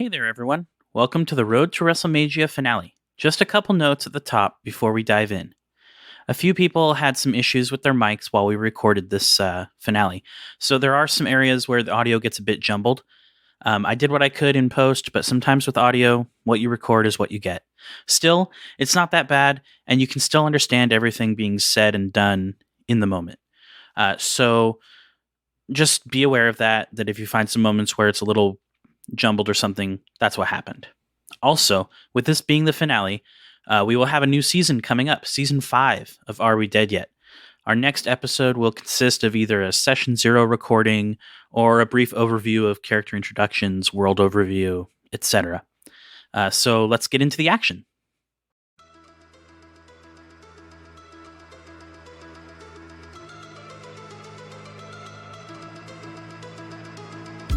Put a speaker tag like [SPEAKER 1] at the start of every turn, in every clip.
[SPEAKER 1] Hey there, everyone. Welcome to the Road to Wrestlemagia finale. Just a couple notes at the top before we dive in. A few people had some issues with their mics while we recorded this finale, so there are some areas where the audio gets a bit jumbled. I did what I could in post, but sometimes with audio, what you record is what you get. Still, it's not that bad, and you can still understand everything being said and done in the moment. So just be aware of that if you find some moments where it's a little jumbled or something, that's what happened. Also, with this being the finale, we will have a new season coming up, season 5 of Are We Dead Yet? Our next episode will consist of either a session 0 recording or a brief overview of character introductions, world overview, etc. So let's get into the action.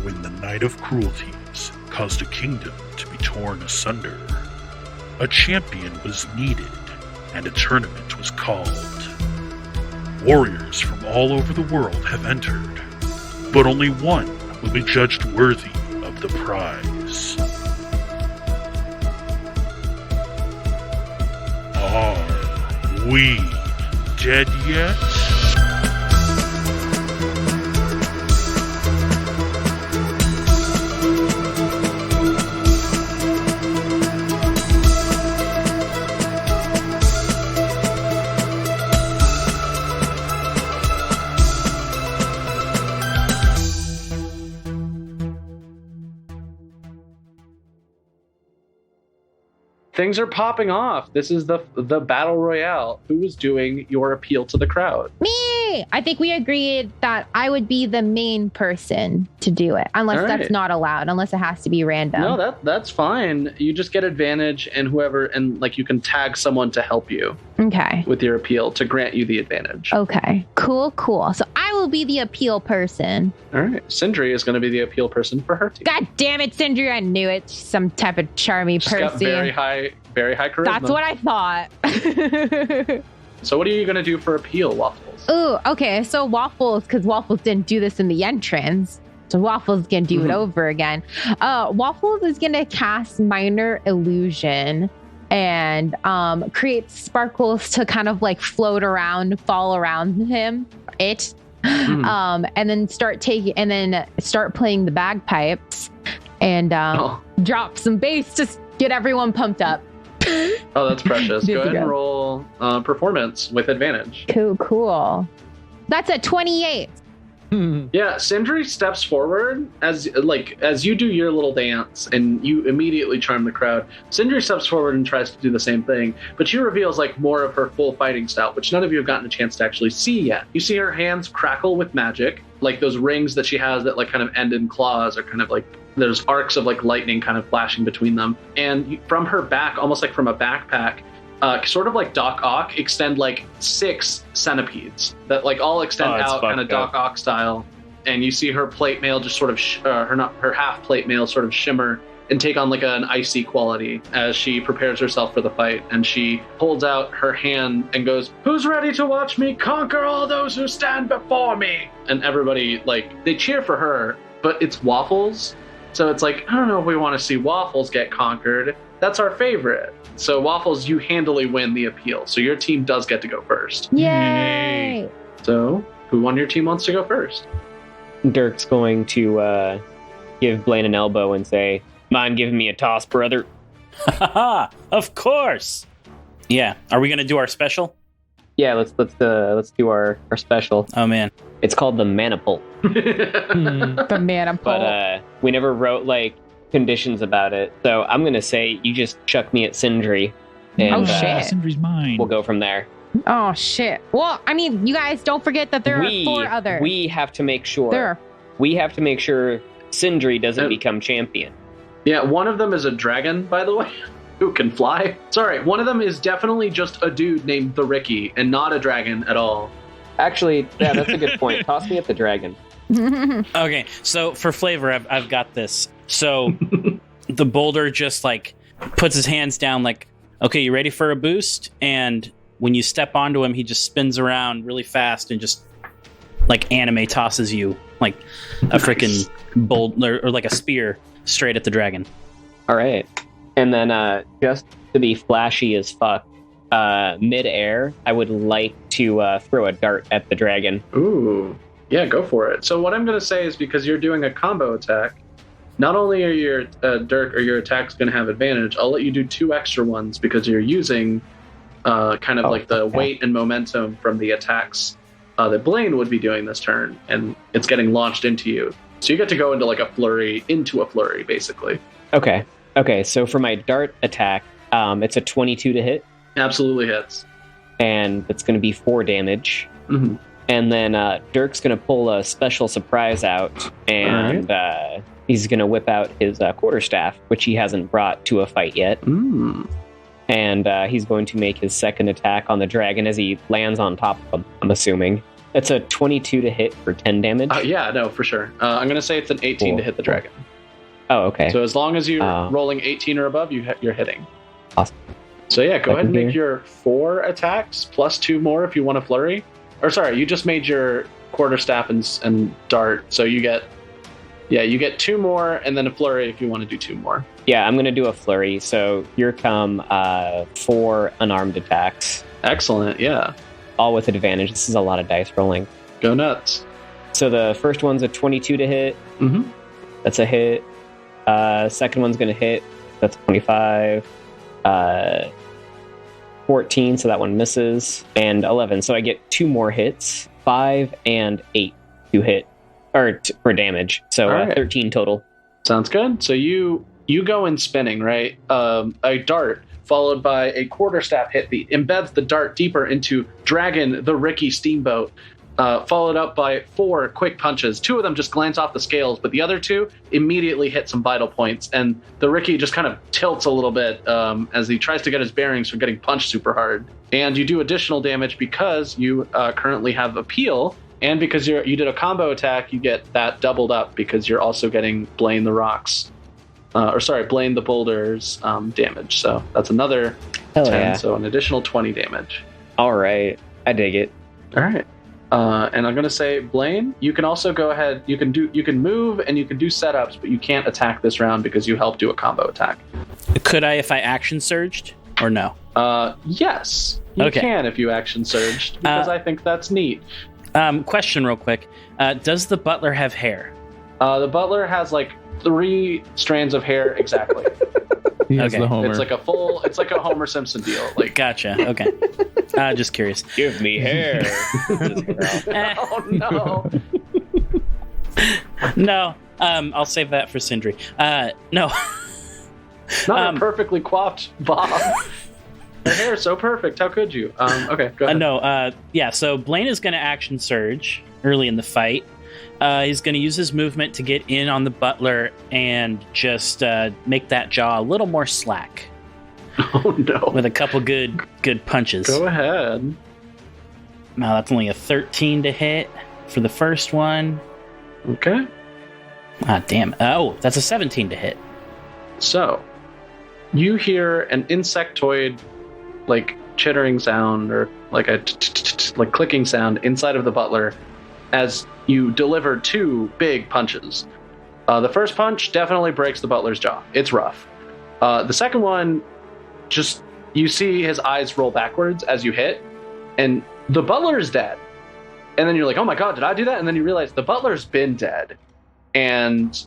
[SPEAKER 2] When the Night of Cruelties caused a kingdom to be torn asunder, a champion was needed and a tournament was called. Warriors from all over the world have entered, but only one will be judged worthy of the prize. Are we dead yet?
[SPEAKER 3] Things are popping off. This is the Battle Royale. Who is doing your appeal to the crowd?
[SPEAKER 4] Me! I think we agreed that I would be the main person to do it. Unless that's not allowed. Unless it has to be random.
[SPEAKER 3] No, that's fine. You just get advantage and you can tag someone to help you.
[SPEAKER 4] Okay.
[SPEAKER 3] With your appeal to grant you the advantage.
[SPEAKER 4] Okay. Cool. So I will be the appeal person.
[SPEAKER 3] All right. Cindry is going to be the appeal person for her team.
[SPEAKER 4] God damn it, Cindry. I knew it. She's some type of charmy person.
[SPEAKER 3] Got very high charisma.
[SPEAKER 4] That's what I thought.
[SPEAKER 3] So what are you going to do for appeal, Waffles?
[SPEAKER 4] Ooh, okay. So Waffles, because Waffles didn't do this in the entrance. So Waffles can do it over again. Waffles is going to cast Minor Illusion and create sparkles to kind of like float around, fall around him. And then start playing the bagpipes and drop some bass to get everyone pumped up.
[SPEAKER 3] Oh, that's precious. Go ahead and roll performance with advantage.
[SPEAKER 4] Cool. That's a 28.
[SPEAKER 3] Yeah, Cindry steps forward as you do your little dance and you immediately charm the crowd. Cindry steps forward and tries to do the same thing, but she reveals like more of her full fighting style, which none of you have gotten a chance to actually see yet. You see her hands crackle with magic, like those rings that she has that like kind of end in claws are kind of like there's arcs of like lightning kind of flashing between them. And from her back, almost like from a backpack, sort of like Doc Ock, extend like 6 centipedes that like all extend out kind of Doc Ock style. And you see her plate mail just sort of her half plate mail sort of shimmer and take on like an icy quality as she prepares herself for the fight. And she holds out her hand and goes, "Who's ready to watch me conquer all those who stand before me?" And everybody like they cheer for her, but it's Waffles. So it's like, I don't know if we want to see Waffles get conquered. That's our favorite. So Waffles, you handily win the appeal. So your team does get to go first.
[SPEAKER 4] Yay!
[SPEAKER 3] So who on your team wants to go first?
[SPEAKER 5] Dirk's going to give Blaine an elbow and say, "Mind giving me a toss, brother?"
[SPEAKER 1] Of course. Yeah. Are we going to do our special?
[SPEAKER 5] Yeah, let's do our special.
[SPEAKER 1] Oh man.
[SPEAKER 5] It's called the Manipul.
[SPEAKER 4] The Manipul.
[SPEAKER 5] But we never wrote like conditions about it. So I'm going to say you just chuck me at Cindry. And,
[SPEAKER 4] shit.
[SPEAKER 1] Cindry's mine.
[SPEAKER 5] We'll go from there.
[SPEAKER 4] Oh, shit. Well, I mean, you guys don't forget that there are 4 others.
[SPEAKER 5] We have to make sure. We have to make sure Cindry doesn't become champion.
[SPEAKER 3] Yeah, one of them is a dragon, by the way, who can fly. Sorry, one of them is definitely just a dude named the Ricky and not a dragon at all.
[SPEAKER 5] Actually, yeah, that's a good point. Toss me at the dragon.
[SPEAKER 1] Okay, so for flavor, I've got this. So the boulder just like puts his hands down like, okay, you ready for a boost? And when you step onto him, he just spins around really fast and just like anime tosses you like a freaking boulder or like a spear straight at the dragon.
[SPEAKER 5] All right. And then just to be flashy as fuck, mid-air, I would like to throw a dart at the dragon.
[SPEAKER 3] Ooh. Yeah, go for it. So what I'm going to say is because you're doing a combo attack, not only are your Dirk or your attacks going to have advantage, I'll let you do 2 extra ones because you're using kind of like the weight and momentum from the attacks that Blaine would be doing this turn, and it's getting launched into you. So you get to go into like a flurry, basically.
[SPEAKER 5] Okay, so for my dart attack, it's a 22 to hit.
[SPEAKER 3] Absolutely hits.
[SPEAKER 5] And it's going to be 4 damage.
[SPEAKER 3] Mm-hmm.
[SPEAKER 5] And then Dirk's going to pull a special surprise out, and he's going to whip out his quarterstaff, which he hasn't brought to a fight yet.
[SPEAKER 3] Mm.
[SPEAKER 5] And he's going to make his second attack on the dragon as he lands on top of him, I'm assuming. It's a 22 to hit for 10 damage.
[SPEAKER 3] Yeah, no, for sure. I'm going to say it's an 18 to hit the dragon.
[SPEAKER 5] Oh, okay.
[SPEAKER 3] So as long as you're rolling 18 or above, you're hitting.
[SPEAKER 5] Awesome.
[SPEAKER 3] So yeah, go ahead and make your 4 attacks plus 2 more if you want to flurry. Or sorry, you just made your quarterstaff and dart, so you get 2 more and then a flurry if you want to do 2 more.
[SPEAKER 5] Yeah, I'm going to do a flurry. So here come 4 unarmed attacks.
[SPEAKER 3] Excellent, yeah.
[SPEAKER 5] All with advantage. This is a lot of dice rolling.
[SPEAKER 3] Go nuts.
[SPEAKER 5] So the first one's a 22 to hit.
[SPEAKER 3] Mm-hmm.
[SPEAKER 5] That's a hit. Second one's going to hit. That's 25. 14, so that one misses, and 11. So I get 2 more hits, 5 and 8 to hit, or for damage. So
[SPEAKER 3] right.
[SPEAKER 5] 13 total.
[SPEAKER 3] Sounds good. So you go in spinning, right? A dart followed by a quarterstaff hit that embeds the dart deeper into Dragon the Ricky Steamboat. Followed up by 4 quick punches. 2 of them just glance off the scales, but the other 2 immediately hit some vital points. And the Ricky just kind of tilts a little bit as he tries to get his bearings from getting punched super hard. And you do additional damage because you currently have Appeal, and because you did a combo attack, you get that doubled up because you're also getting Blaine the Boulder's damage. So that's another 10, so an additional 20 damage.
[SPEAKER 5] All right, I dig it.
[SPEAKER 3] All right. And I'm going to say, Blaine, you can also go ahead. You can move and you can do setups, but you can't attack this round because you helped do a combo attack.
[SPEAKER 1] Could I if I action surged or no?
[SPEAKER 3] Yes, you can if you action surged because I think that's neat.
[SPEAKER 1] Question real quick. Does the butler have hair?
[SPEAKER 3] The butler has like 3 strands of hair exactly.
[SPEAKER 6] He has the Homer.
[SPEAKER 3] It's like a Homer Simpson deal. Like,
[SPEAKER 1] gotcha. Okay. Just curious.
[SPEAKER 5] Give me hair.
[SPEAKER 3] Oh no.
[SPEAKER 1] No. I'll save that for Cindry. No.
[SPEAKER 3] Not a perfectly coiffed bob. Her hair is so perfect. How could you? Okay, go ahead.
[SPEAKER 1] No. Yeah. So Blaine is going to action surge early in the fight. He's going to use his movement to get in on the butler and just make that jaw a little more slack.
[SPEAKER 3] Oh no!
[SPEAKER 1] With a couple good punches.
[SPEAKER 3] Go ahead.
[SPEAKER 1] No, that's only a 13 to hit for the first one.
[SPEAKER 3] Okay.
[SPEAKER 1] Ah, damn. Oh, that's a 17 to hit.
[SPEAKER 3] So, you hear an insectoid, like chittering sound or like a like clicking sound inside of the butler as you deliver 2 big punches. The first punch definitely breaks the butler's jaw. It's rough. The second one, just you see his eyes roll backwards as you hit, and the butler is dead. And then you're like, oh my god, did I do that? And then you realize the butler's been dead. And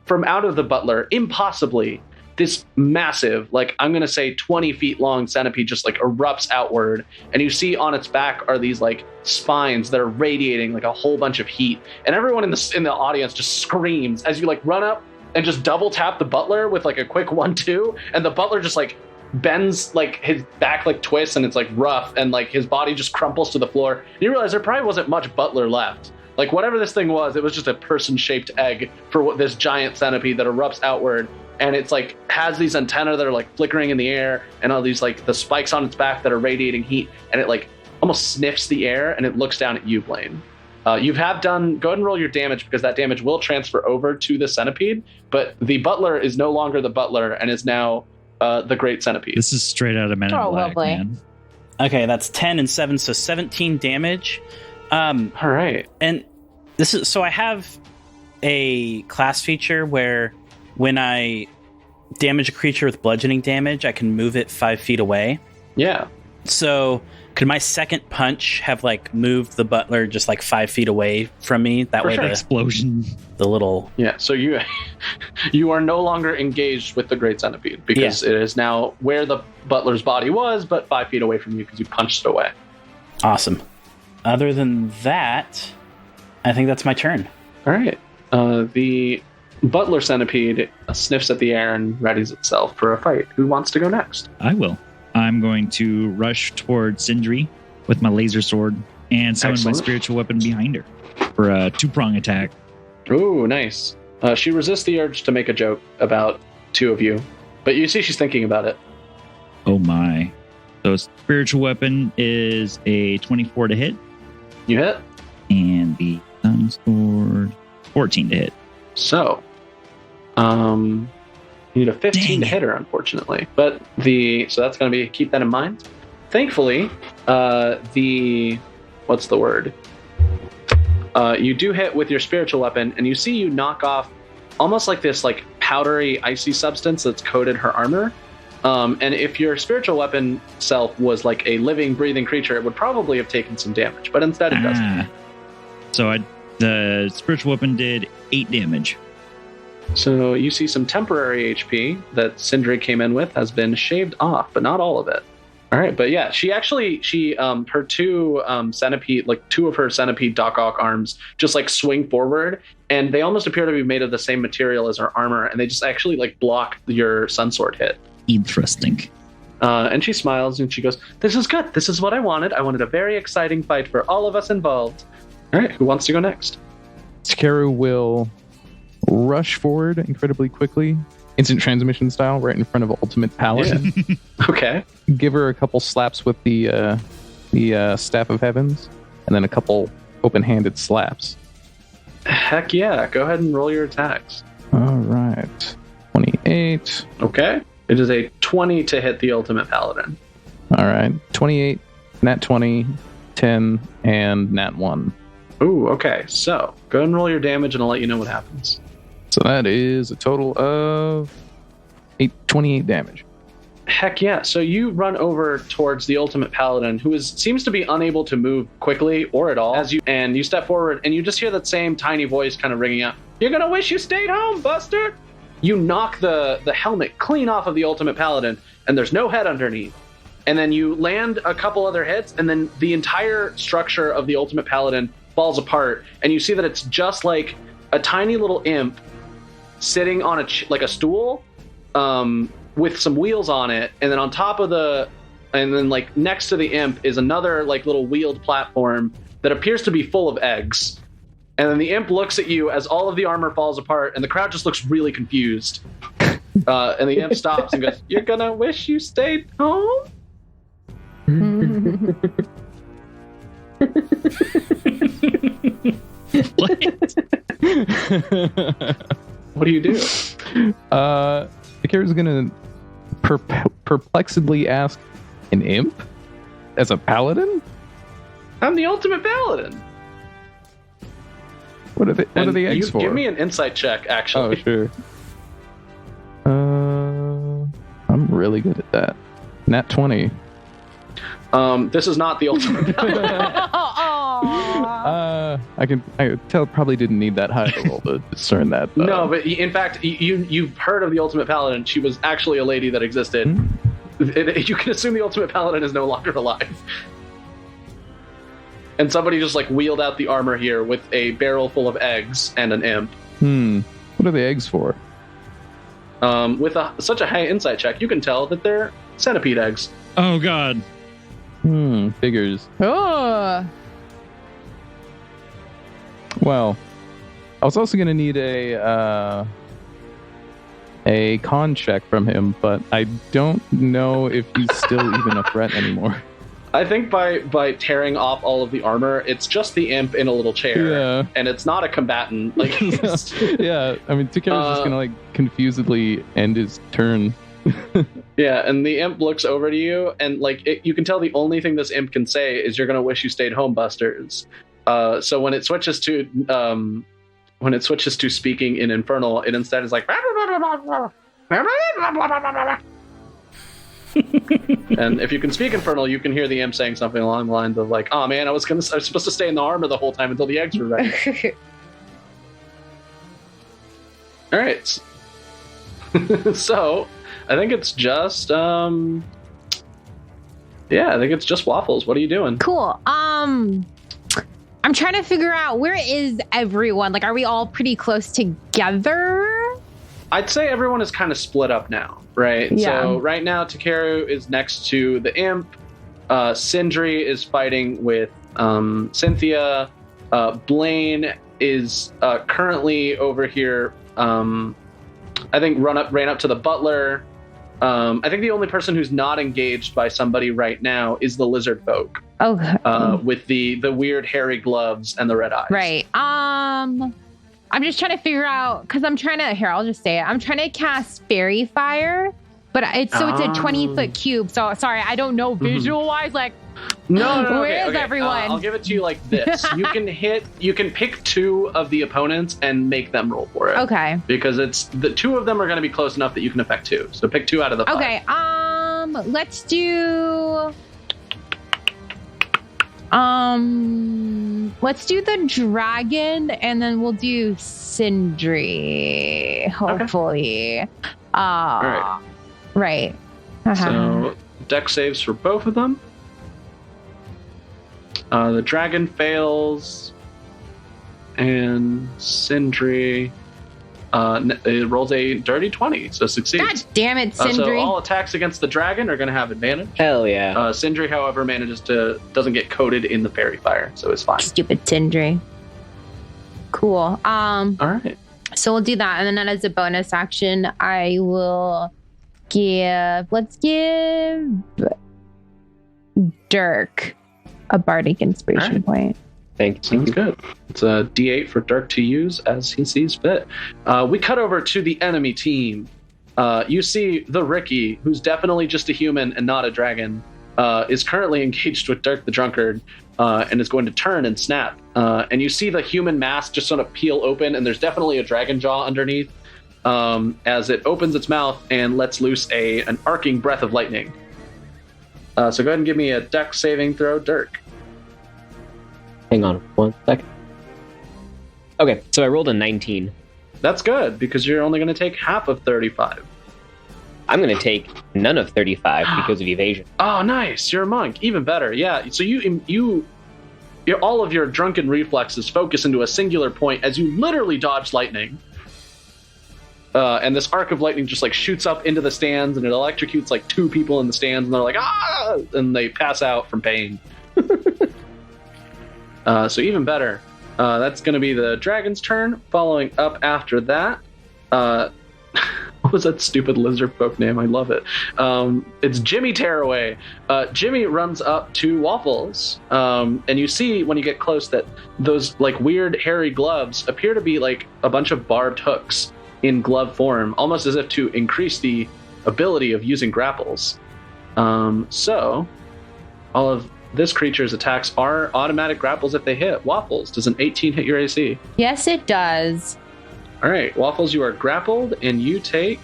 [SPEAKER 3] from out of the butler, impossibly, this massive, like I'm going to say 20 feet long centipede just like erupts outward. And you see on its back are these like spines that are radiating like a whole bunch of heat. And everyone in the audience just screams as you like run up and just double tap the butler with like a quick 1-2. And the butler just like bends, like his back like twists and it's like rough. And like his body just crumples to the floor. And you realize there probably wasn't much butler left. Like whatever this thing was, it was just a person-shaped egg for what this giant centipede that erupts outward. And it's like has these antennae that are like flickering in the air and all these like the spikes on its back that are radiating heat, and it like almost sniffs the air and it looks down at you, Blaine. You have done, go ahead and roll your damage because that damage will transfer over to the centipede, but the butler is no longer the butler and is now the great centipede.
[SPEAKER 6] This is straight out of Men in Black,
[SPEAKER 4] lovely.
[SPEAKER 6] man.
[SPEAKER 1] Okay, that's 10 and 7, so 17 damage.
[SPEAKER 3] All right.
[SPEAKER 1] And this is, so I have a class feature where when I damage a creature with bludgeoning damage, I can move it 5 feet away.
[SPEAKER 3] Yeah.
[SPEAKER 1] So could my second punch have like moved the butler just like 5 feet away from me? That
[SPEAKER 3] For
[SPEAKER 1] way
[SPEAKER 3] sure.
[SPEAKER 6] Explosion.
[SPEAKER 1] the little...
[SPEAKER 3] Yeah, so you are no longer engaged with the Great Centipede because it is now where the butler's body was, but 5 feet away from you because you punched it away.
[SPEAKER 1] Awesome. Other than that, I think that's my turn.
[SPEAKER 3] All right. The butler centipede sniffs at the air and readies itself for a fight. Who wants to go next?
[SPEAKER 6] I will. I'm going to rush towards Cindry with my laser sword and summon my spiritual weapon behind her for a 2-prong attack.
[SPEAKER 3] Ooh, nice. She resists the urge to make a joke about two of you, but you see she's thinking about it.
[SPEAKER 6] Oh my. So spiritual weapon is a 24 to hit.
[SPEAKER 3] You hit?
[SPEAKER 6] And the sun sword, 14 to hit.
[SPEAKER 3] So, you need a 15 to hit her, unfortunately. But so that's going to be, keep that in mind. Thankfully, what's the word? You do hit with your spiritual weapon, and you see you knock off almost like this like powdery, icy substance that's coated her armor. And if your spiritual weapon self was like a living, breathing creature, it would probably have taken some damage, but instead it doesn't.
[SPEAKER 6] So the spiritual weapon did 8 damage.
[SPEAKER 3] So you see some temporary HP that Cindry came in with has been shaved off, but not all of it. All right, but yeah, her two centipede, like two of her centipede Doc Ock arms just like swing forward, and they almost appear to be made of the same material as her armor, and they just actually like block your sunsword hit.
[SPEAKER 6] Interesting.
[SPEAKER 3] And she smiles and she goes, "This is good. This is what I wanted. I wanted a very exciting fight for all of us involved." All right, who wants to go next?
[SPEAKER 7] Takeru will rush forward incredibly quickly, instant transmission style, right in front of Ultimate Paladin.
[SPEAKER 3] Yeah. Okay.
[SPEAKER 7] Give her a couple slaps with the Staff of Heavens, and then a couple open-handed slaps.
[SPEAKER 3] Heck yeah. Go ahead and roll your attacks.
[SPEAKER 7] All right. 28.
[SPEAKER 3] Okay. It is a 20 to hit the Ultimate Paladin.
[SPEAKER 7] All right. 28, nat 20, 10, and nat 1.
[SPEAKER 3] Ooh, okay. So, go ahead and roll your damage, and I'll let you know what happens.
[SPEAKER 7] So that is a total of 28 damage.
[SPEAKER 3] Heck yeah. So you run over towards the Ultimate Paladin, who seems to be unable to move quickly or at all. And you step forward, and you just hear that same tiny voice kind of ringing out, "You're going to wish you stayed home, Buster!" You knock the helmet clean off of the Ultimate Paladin, and there's no head underneath. And then you land a couple other hits, and then the entire structure of the Ultimate Paladin falls apart, and you see that it's just like a tiny little imp sitting on a stool with some wheels on it, and then on top of and then like next to the imp is another like little wheeled platform that appears to be full of eggs. And then the imp looks at you as all of the armor falls apart, and the crowd just looks really confused. And the imp stops and goes, "You're gonna wish you stayed home?"
[SPEAKER 6] What?
[SPEAKER 3] What do you do?
[SPEAKER 7] Takeru's gonna perplexedly ask, "An imp? As a paladin?
[SPEAKER 3] I'm the Ultimate Paladin.
[SPEAKER 7] What are the eggs for?"
[SPEAKER 3] Give me an insight check, actually.
[SPEAKER 7] Oh, sure. I'm really good at that. Nat 20.
[SPEAKER 3] This is not the Ultimate Paladin.
[SPEAKER 7] I could tell probably didn't need that high to roll to discern that.
[SPEAKER 3] No, but in fact, you've heard of the Ultimate Paladin. She was actually a lady that existed. You can assume the Ultimate Paladin is no longer alive. And somebody just like wheeled out the armor here with a barrel full of eggs and an imp.
[SPEAKER 7] What are the eggs for?
[SPEAKER 3] With such a high insight check, you can tell that they're centipede eggs.
[SPEAKER 6] Oh, God.
[SPEAKER 7] Figures.
[SPEAKER 4] Oh.
[SPEAKER 7] Well, I was also going to need a con check from him, but I don't know if he's still even a threat anymore.
[SPEAKER 3] I think by tearing off all of the armor, it's just the imp in a little chair, and it's not a combatant. Like,
[SPEAKER 7] yeah, I mean, Takeru's just gonna like confusedly end his turn.
[SPEAKER 3] Yeah, and the imp looks over to you, and like you can tell the only thing this imp can say is, "You're gonna wish you stayed home, Busters." So when it switches to speaking in Infernal, it instead is like, And if you can speak Infernal, you can hear the imp saying something along the lines of like, "Oh man, I was supposed to stay in the armor the whole time until the eggs were ready." All right. So, I think it's just I think it's just Waffles. What are you doing?
[SPEAKER 4] Cool. I'm trying to figure out, where is everyone? Like, are we all pretty close together?
[SPEAKER 3] I'd say everyone is kind of split up now, right?
[SPEAKER 4] Yeah.
[SPEAKER 3] So right now, Takeru is next to the imp. Cindry is fighting with Cynthia. Blaine is currently over here. I think ran up to the butler. I think the only person who's not engaged by somebody right now is the lizard folk.
[SPEAKER 4] Okay.
[SPEAKER 3] With the weird hairy gloves and the red eyes.
[SPEAKER 4] Right. I'm just trying to figure out, because I'm trying to, here, I'll just say it. I'm trying to cast Fairy Fire, but it's a 20-foot cube. So sorry, I don't know visual-wise, like,
[SPEAKER 3] No.
[SPEAKER 4] where is everyone?
[SPEAKER 3] I'll give it to you like this. You can pick two of the opponents and make them roll for it.
[SPEAKER 4] Okay.
[SPEAKER 3] Because it's the two of them are going to be close enough that you can affect two. So pick two out of the five.
[SPEAKER 4] Okay. Let's do the dragon, and then we'll do Cindry, hopefully.
[SPEAKER 3] All right.
[SPEAKER 4] Right.
[SPEAKER 3] So deck saves for both of them. The dragon fails, and Cindry it rolls a dirty 20, so succeeds.
[SPEAKER 4] God damn it, Cindry.
[SPEAKER 3] So all attacks against the dragon are going to have advantage.
[SPEAKER 5] Hell yeah.
[SPEAKER 3] Cindry, however, doesn't get coated in the fairy fire, so it's fine.
[SPEAKER 4] Stupid Cindry. Cool.
[SPEAKER 3] All right.
[SPEAKER 4] So we'll do that, and then as a bonus action, I will let's give Dirk a bardic inspiration point.
[SPEAKER 5] Thank you.
[SPEAKER 3] Sounds good. It's a D8 for Dirk to use as he sees fit. We cut over to the enemy team. You see the Ricky, who's definitely just a human and not a dragon, is currently engaged with Dirk the Drunkard, and is going to turn and snap. And you see the human mask just sort of peel open, and there's definitely a dragon jaw underneath, as it opens its mouth and lets loose an arcing breath of lightning. So go ahead and give me a dex saving throw, Dirk.
[SPEAKER 5] Hang on 1 second. Okay, so I rolled a 19.
[SPEAKER 3] That's good, because you're only going to take half of 35.
[SPEAKER 5] I'm going to take none of 35 because of evasion.
[SPEAKER 3] Oh, nice. You're a monk. Even better. Yeah. So all of your drunken reflexes focus into a singular point as you literally dodge lightning. And this arc of lightning just like shoots up into the stands, and it electrocutes like two people in the stands, and they're like, ah! And they pass out from pain. So even better. That's going to be the dragon's turn. Following up after that, what was that stupid lizard folk name? I love it. It's Jimmy Tearaway. Jimmy runs up to Waffles, and you see when you get close that those like weird hairy gloves appear to be like a bunch of barbed hooks in glove form, almost as if to increase the ability of using grapples. So all of this creature's attacks are automatic grapples if they hit. Waffles, does an 18 hit your AC?
[SPEAKER 4] Yes, it does.
[SPEAKER 3] All right, Waffles, you are grappled, and you take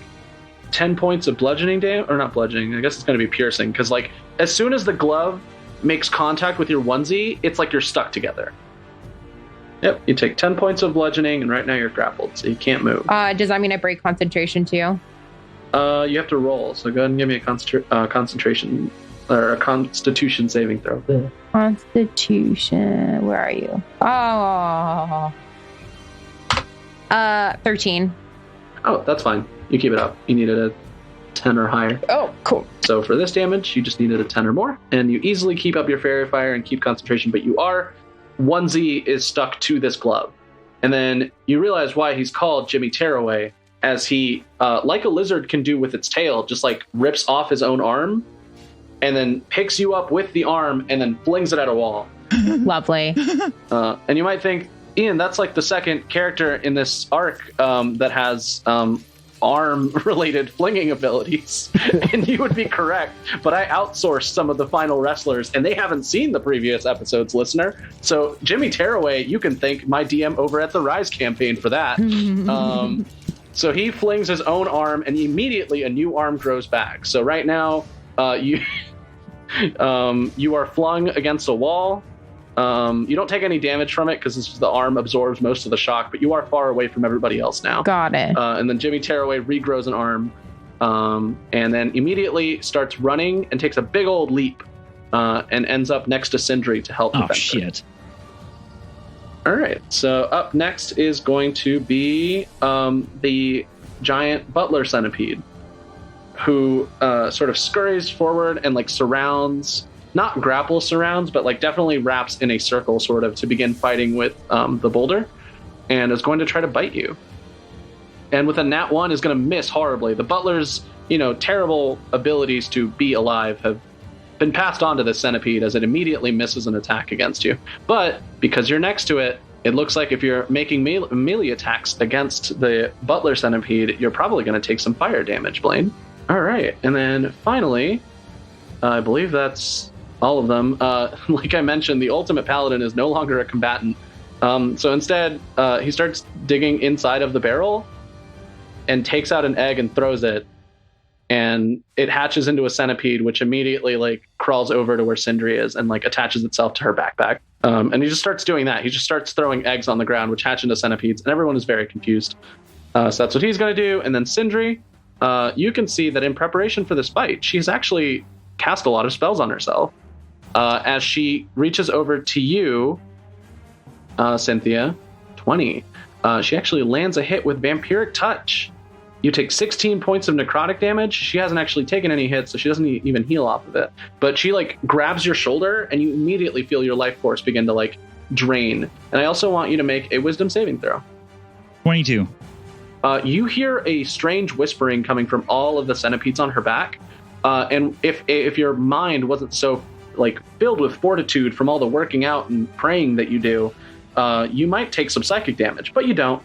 [SPEAKER 3] 10 points of bludgeoning damage. Or not bludgeoning, I guess it's going to be piercing, because like as soon as the glove makes contact with your onesie, it's like you're stuck together. Yep, you take 10 points of bludgeoning, and right now you're grappled, so you can't move.
[SPEAKER 4] Does that mean I break concentration too?
[SPEAKER 3] You have to roll, so go ahead and give me a concentration or a constitution saving throw.
[SPEAKER 4] Constitution, where are you? Oh, 13.
[SPEAKER 3] Oh, that's fine. You keep it up. You needed a 10 or higher.
[SPEAKER 4] Oh, cool.
[SPEAKER 3] So for this damage, you just needed a 10 or more, and you easily keep up your fairy fire and keep concentration, but onesie is stuck to this glove. And then you realize why he's called Jimmy Tearaway, as he, like a lizard can do with its tail, just like rips off his own arm and then picks you up with the arm and then flings it at a wall.
[SPEAKER 4] Lovely.
[SPEAKER 3] And you might think, Ian, that's like the second character in this arc that has arm-related flinging abilities. And you would be correct, but I outsourced some of the final wrestlers, and they haven't seen the previous episodes, listener. So Jimmy Tearaway, you can thank my DM over at the Rise campaign for that. So he flings his own arm, and immediately a new arm grows back. So right now, you you are flung against a wall. You don't take any damage from it because the arm absorbs most of the shock, but you are far away from everybody else now.
[SPEAKER 4] Got it.
[SPEAKER 3] And then Jimmy Tearaway regrows an arm, and then immediately starts running and takes a big old leap, and ends up next to Cindry to help defend her.
[SPEAKER 6] Shit.
[SPEAKER 3] All right, so up next is going to be the giant butler centipede, who sort of scurries forward and like surrounds, not grapple surrounds, but like definitely wraps in a circle sort of to begin fighting with the boulder, and is going to try to bite you. And with a nat 1 is going to miss horribly. The butler's, terrible abilities to be alive have been passed on to the centipede as it immediately misses an attack against you. But because you're next to it, it looks like if you're making melee attacks against the butler centipede, you're probably going to take some fire damage, Blaine. All right, and then finally, I believe that's all of them. Like I mentioned, the ultimate paladin is no longer a combatant. So instead, he starts digging inside of the barrel and takes out an egg and throws it. And it hatches into a centipede, which immediately like crawls over to where Cindry is and like attaches itself to her backpack. And he just starts doing that. He just starts throwing eggs on the ground, which hatch into centipedes, and everyone is very confused. So that's what he's going to do. And then Cindry, you can see that in preparation for this fight, she's actually cast a lot of spells on herself. As she reaches over to you, Cynthia, 20. She actually lands a hit with Vampiric Touch. You take 16 points of necrotic damage. She hasn't actually taken any hits, so she doesn't even heal off of it. But she like grabs your shoulder, and you immediately feel your life force begin to like drain. And I also want you to make a wisdom saving throw.
[SPEAKER 6] 22.
[SPEAKER 3] You hear a strange whispering coming from all of the centipedes on her back. And if your mind wasn't so like filled with fortitude from all the working out and praying that you do, you might take some psychic damage, but you don't.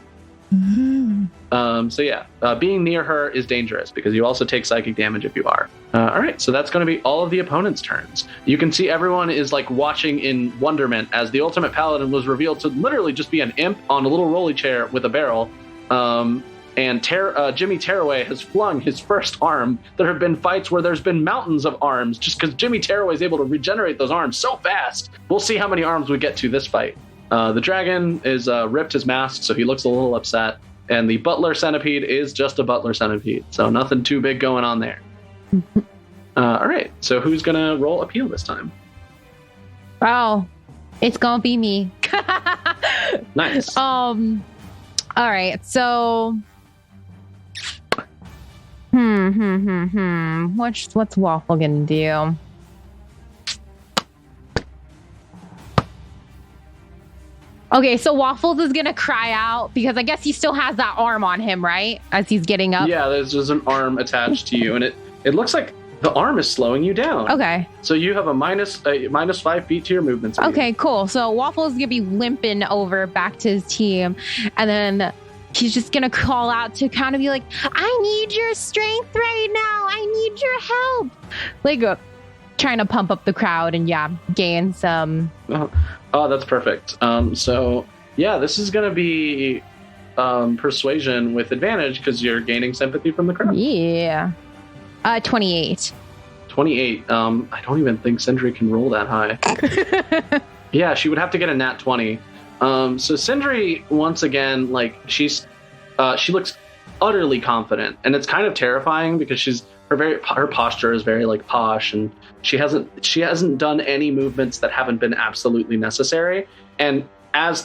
[SPEAKER 3] So yeah, being near her is dangerous because you also take psychic damage if you are. All right, so that's going to be all of the opponents' turns. You can see everyone is like watching in wonderment as the ultimate paladin was revealed to literally just be an imp on a little rolly chair with a barrel. And Jimmy Tearaway has flung his first arm. There have been fights where there's been mountains of arms just because Jimmy Tearaway is able to regenerate those arms so fast. We'll see how many arms we get to this fight. The dragon is ripped his mask, so he looks a little upset. And the butler centipede is just a butler centipede, so nothing too big going on there. All right, so who's going to roll appeal this time?
[SPEAKER 4] Oh, it's going to be me.
[SPEAKER 3] Nice.
[SPEAKER 4] All right, so... What's Waffle going to do? Okay, so Waffles is gonna cry out because I guess he still has that arm on him, right? As he's getting up.
[SPEAKER 3] Yeah, there's just an arm attached to you, and it looks like the arm is slowing you down.
[SPEAKER 4] Okay.
[SPEAKER 3] So you have a minus 5 feet to your movement speed.
[SPEAKER 4] Okay, cool. So Waffles is gonna be limping over back to his team, and then he's just gonna call out to kind of be like, "I need your strength right now. I need your help." Like trying to pump up the crowd and gain some.
[SPEAKER 3] Oh, that's perfect. So yeah, this is going to be persuasion with advantage because you're gaining sympathy from the crowd.
[SPEAKER 4] Yeah. 28.
[SPEAKER 3] 28. I don't even think Cindry can roll that high. Yeah, she would have to get a nat 20. So Cindry, once again, like she looks utterly confident, and it's kind of terrifying because her posture is very like posh, and she hasn't done any movements that haven't been absolutely necessary. And as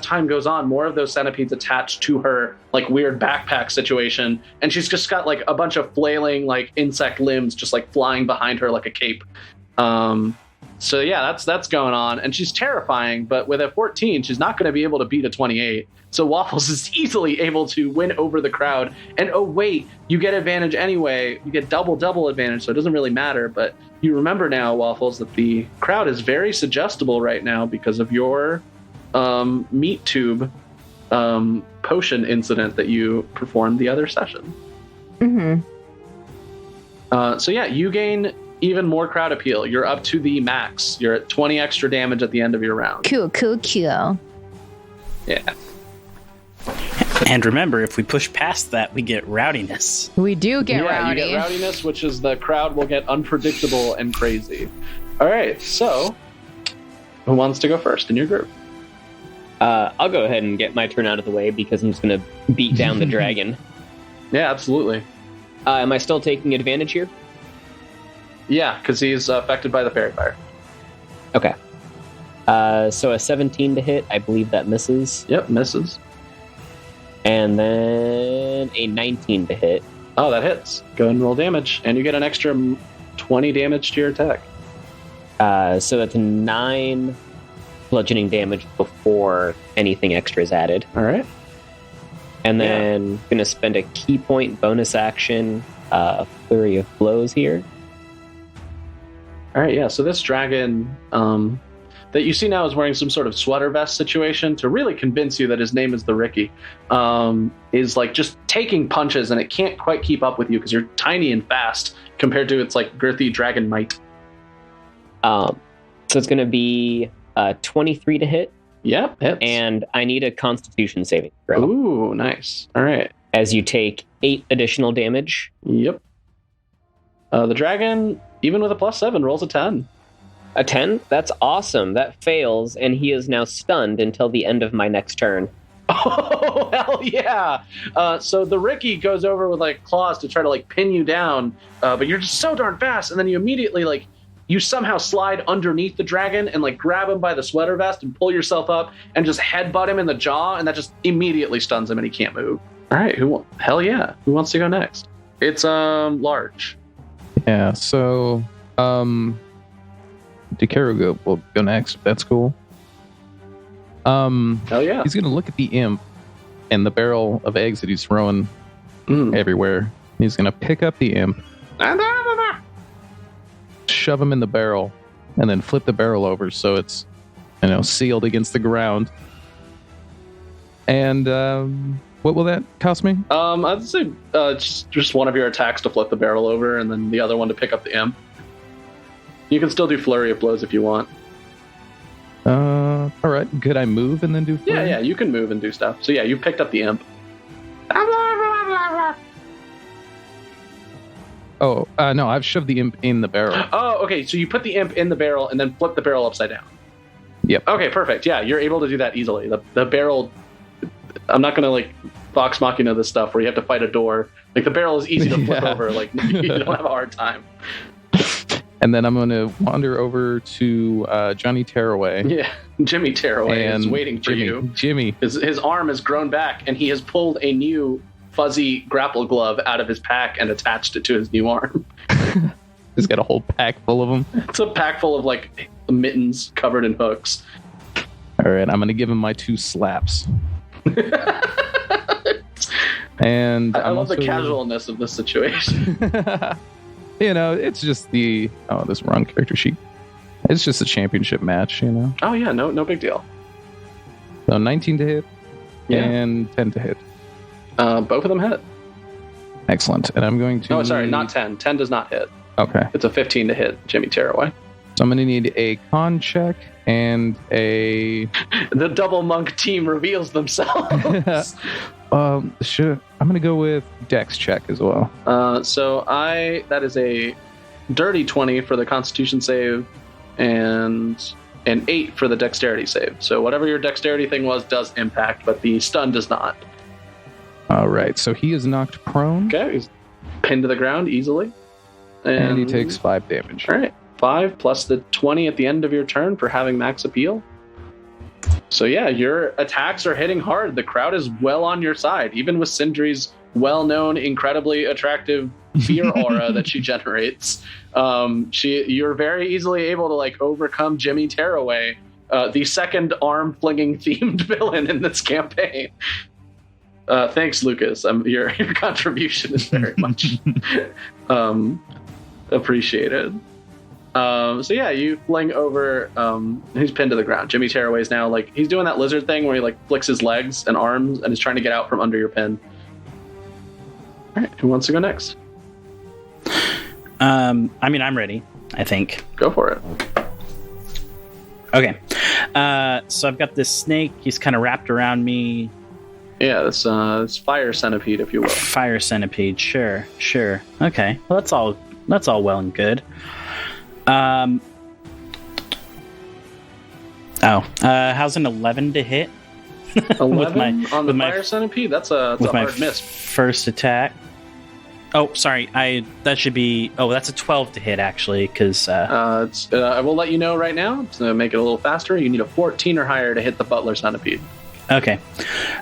[SPEAKER 3] time goes on, more of those centipedes attach to her like weird backpack situation, and she's just got like a bunch of flailing like insect limbs just like flying behind her like a cape. So yeah, that's going on, and she's terrifying. But with a 14, she's not going to be able to beat a 28. So Waffles is easily able to win over the crowd. And oh wait, you get advantage anyway. You get double advantage, so it doesn't really matter. But you remember now, Waffles, that the crowd is very suggestible right now because of your meat tube potion incident that you performed the other session. So yeah, you gain even more crowd appeal. You're up to the max. You're at 20 extra damage at the end of your round.
[SPEAKER 4] Cool.
[SPEAKER 3] Yeah.
[SPEAKER 1] And remember, if we push past that, we get rowdiness.
[SPEAKER 4] We do get
[SPEAKER 3] You
[SPEAKER 4] rowdy.
[SPEAKER 3] get rowdiness, which is the crowd will get unpredictable and crazy. All right, so who wants to go first in your group?
[SPEAKER 5] I'll go ahead and get my turn out of the way because I'm just going to beat down the dragon.
[SPEAKER 3] Yeah, absolutely.
[SPEAKER 5] Am I still taking advantage here?
[SPEAKER 3] Yeah, because he's affected by the fairy fire.
[SPEAKER 5] Okay. So a 17 to hit, I believe that misses.
[SPEAKER 3] Yep, misses.
[SPEAKER 5] And then a 19 to hit.
[SPEAKER 3] Oh, that hits. Go ahead and roll damage, and you get an extra 20 damage to your attack.
[SPEAKER 5] So that's 9 bludgeoning damage before anything extra is added.
[SPEAKER 3] All right.
[SPEAKER 5] And then going to spend a key point bonus action, flurry of blows here.
[SPEAKER 3] All right, yeah. So this dragon that you see now is wearing some sort of sweater vest situation to really convince you that his name is the Ricky. Is like just taking punches, and it can't quite keep up with you because you're tiny and fast compared to its like girthy dragon might.
[SPEAKER 5] So it's going to be 23 to hit.
[SPEAKER 3] Yep, hits.
[SPEAKER 5] And I need a Constitution saving throw.
[SPEAKER 3] Ooh, nice. All right.
[SPEAKER 5] As you take 8 additional damage.
[SPEAKER 3] Yep. The dragon, even with a +7, rolls a 10.
[SPEAKER 5] A 10? That's awesome. That fails, and he is now stunned until the end of my next turn.
[SPEAKER 3] Oh, hell yeah. So the Ricky goes over with like claws to try to like pin you down, but you're just so darn fast, and then you immediately like you somehow slide underneath the dragon and like grab him by the sweater vest and pull yourself up and just headbutt him in the jaw, and that just immediately stuns him and he can't move. All right, hell yeah. Who wants to go next? It's large.
[SPEAKER 7] Yeah, so Dikaru will go next. That's cool.
[SPEAKER 3] Hell yeah.
[SPEAKER 7] He's gonna look at the imp and the barrel of eggs that he's throwing everywhere. He's gonna pick up the imp, shove him in the barrel, and then flip the barrel over so it's sealed against the ground. And what will that cost me?
[SPEAKER 3] I'd say just one of your attacks to flip the barrel over, and then the other one to pick up the imp. You can still do flurry of blows if you want.
[SPEAKER 7] All right. Could I move and then do flurry?
[SPEAKER 3] Yeah, you can move and do stuff. So yeah, you picked up the imp.
[SPEAKER 7] Oh, no, I've shoved the imp in the barrel.
[SPEAKER 3] Oh, okay. So you put the imp in the barrel and then flip the barrel upside down.
[SPEAKER 7] Yep.
[SPEAKER 3] Okay, perfect. Yeah, you're able to do that easily. The barrel, I'm not going to like Vox Machina this stuff where you have to fight a door. Like the barrel is easy to flip over. Like you don't have a hard time.
[SPEAKER 7] And then I'm going to wander over to Johnny Tearaway.
[SPEAKER 3] Yeah, Jimmy Tearaway is waiting for you.
[SPEAKER 7] Jimmy.
[SPEAKER 3] His arm has grown back, and he has pulled a new fuzzy grapple glove out of his pack and attached it to his new arm.
[SPEAKER 7] He's got a whole pack full of them.
[SPEAKER 3] It's a pack full of like mittens covered in hooks.
[SPEAKER 7] All right, I'm going to give him my 2 slaps. And
[SPEAKER 3] I love the casualness of this situation.
[SPEAKER 7] It's just this wrong character sheet. It's just a championship match,
[SPEAKER 3] Oh yeah, no big deal.
[SPEAKER 7] So 19 to hit and 10 to hit.
[SPEAKER 3] Both of them hit.
[SPEAKER 7] Excellent. And I'm going to...
[SPEAKER 3] Oh, sorry, not 10. 10 does not hit.
[SPEAKER 7] Okay.
[SPEAKER 3] It's a 15 to hit Jimmy Tearaway.
[SPEAKER 7] So I'm going to need a con check and a...
[SPEAKER 3] The double monk team reveals themselves.
[SPEAKER 7] I'm going to go with Dex check as well.
[SPEAKER 3] So that is a dirty 20 for the Constitution save and an 8 for the Dexterity save. So whatever your Dexterity thing was does impact, but the stun does not.
[SPEAKER 7] All right. So he is knocked prone.
[SPEAKER 3] Okay. He's pinned to the ground easily.
[SPEAKER 7] And he takes 5 damage.
[SPEAKER 3] All right. 5 plus the 20 at the end of your turn for having max appeal. So yeah, your attacks are hitting hard. The crowd is well on your side, even with Cindry's well-known, incredibly attractive fear aura that she generates. You're very easily able to like overcome Jimmy Tearaway, the second arm-flinging themed villain in this campaign. Thanks, Lucas. Your contribution is very much appreciated. So yeah, you fling over. He's pinned to the ground. Jimmy Tearaway's now like he's doing that lizard thing where he like flicks his legs and arms and is trying to get out from under your pin. All right, who wants to go next?
[SPEAKER 1] I'm ready. I think.
[SPEAKER 3] Go for it.
[SPEAKER 1] Okay. So I've got this snake. He's kind of wrapped around me.
[SPEAKER 3] Yeah, this fire centipede, if you will.
[SPEAKER 1] Fire centipede, sure. Okay, well, that's all well and good. How's an 11 to hit?
[SPEAKER 3] 11 on the fire centipede? That's a hard miss.
[SPEAKER 1] First attack. Oh, sorry. That's a 12 to hit, actually, because...
[SPEAKER 3] I will let you know right now, to make it a little faster, you need a 14 or higher to hit the butler centipede.
[SPEAKER 1] Okay.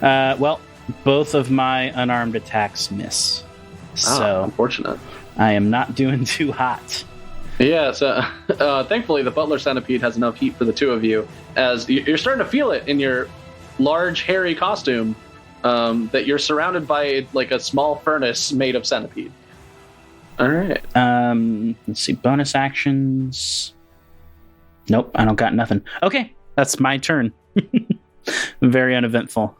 [SPEAKER 1] Well, both of my unarmed attacks miss. So
[SPEAKER 3] unfortunate.
[SPEAKER 1] I am not doing too hot.
[SPEAKER 3] Yeah, so thankfully the butler centipede has enough heat for the two of you, as you're starting to feel it in your large, hairy costume, that you're surrounded by like a small furnace made of centipede. All right.
[SPEAKER 1] Let's see. Bonus actions. Nope, I don't got nothing. Okay, that's my turn. Very uneventful.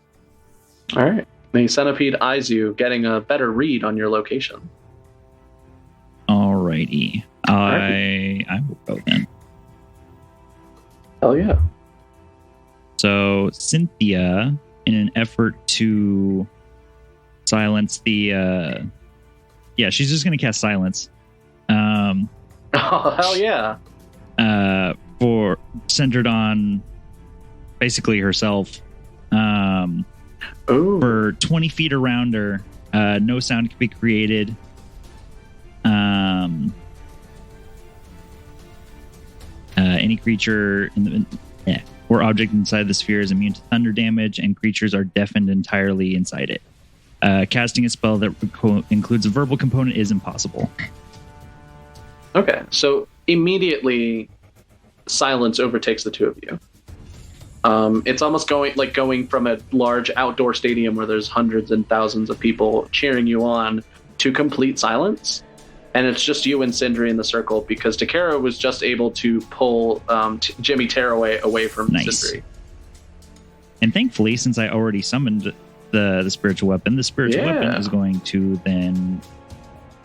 [SPEAKER 3] All right. The centipede eyes you, getting a better read on your location.
[SPEAKER 6] Alrighty. I will go then.
[SPEAKER 3] Hell yeah.
[SPEAKER 6] So Cynthia, in an effort to silence the she's just gonna cast silence.
[SPEAKER 3] Oh hell yeah.
[SPEAKER 6] For centered on basically herself. For 20 feet around her, no sound can be created. Any creature or object inside the sphere is immune to thunder damage, and creatures are deafened entirely inside it. Casting a spell that includes a verbal component is impossible.
[SPEAKER 3] Okay, so immediately silence overtakes the two of you. It's almost going from a large outdoor stadium where there's hundreds and thousands of people cheering you on to complete silence. And it's just you and Cindry in the circle, because Takara was just able to pull Jimmy Tearaway away from Cindry.
[SPEAKER 6] And thankfully, since I already summoned the spiritual weapon, the spiritual weapon is going to then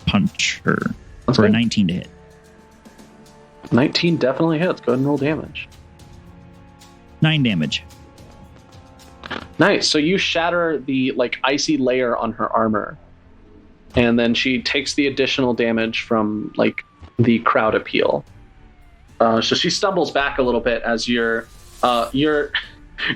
[SPEAKER 6] punch her for a 19 to hit.
[SPEAKER 3] 19 definitely hits. Go ahead and roll damage.
[SPEAKER 6] 9 damage.
[SPEAKER 3] Nice. So you shatter the icy layer on her armor. And then she takes the additional damage from the crowd appeal. So she stumbles back a little bit as your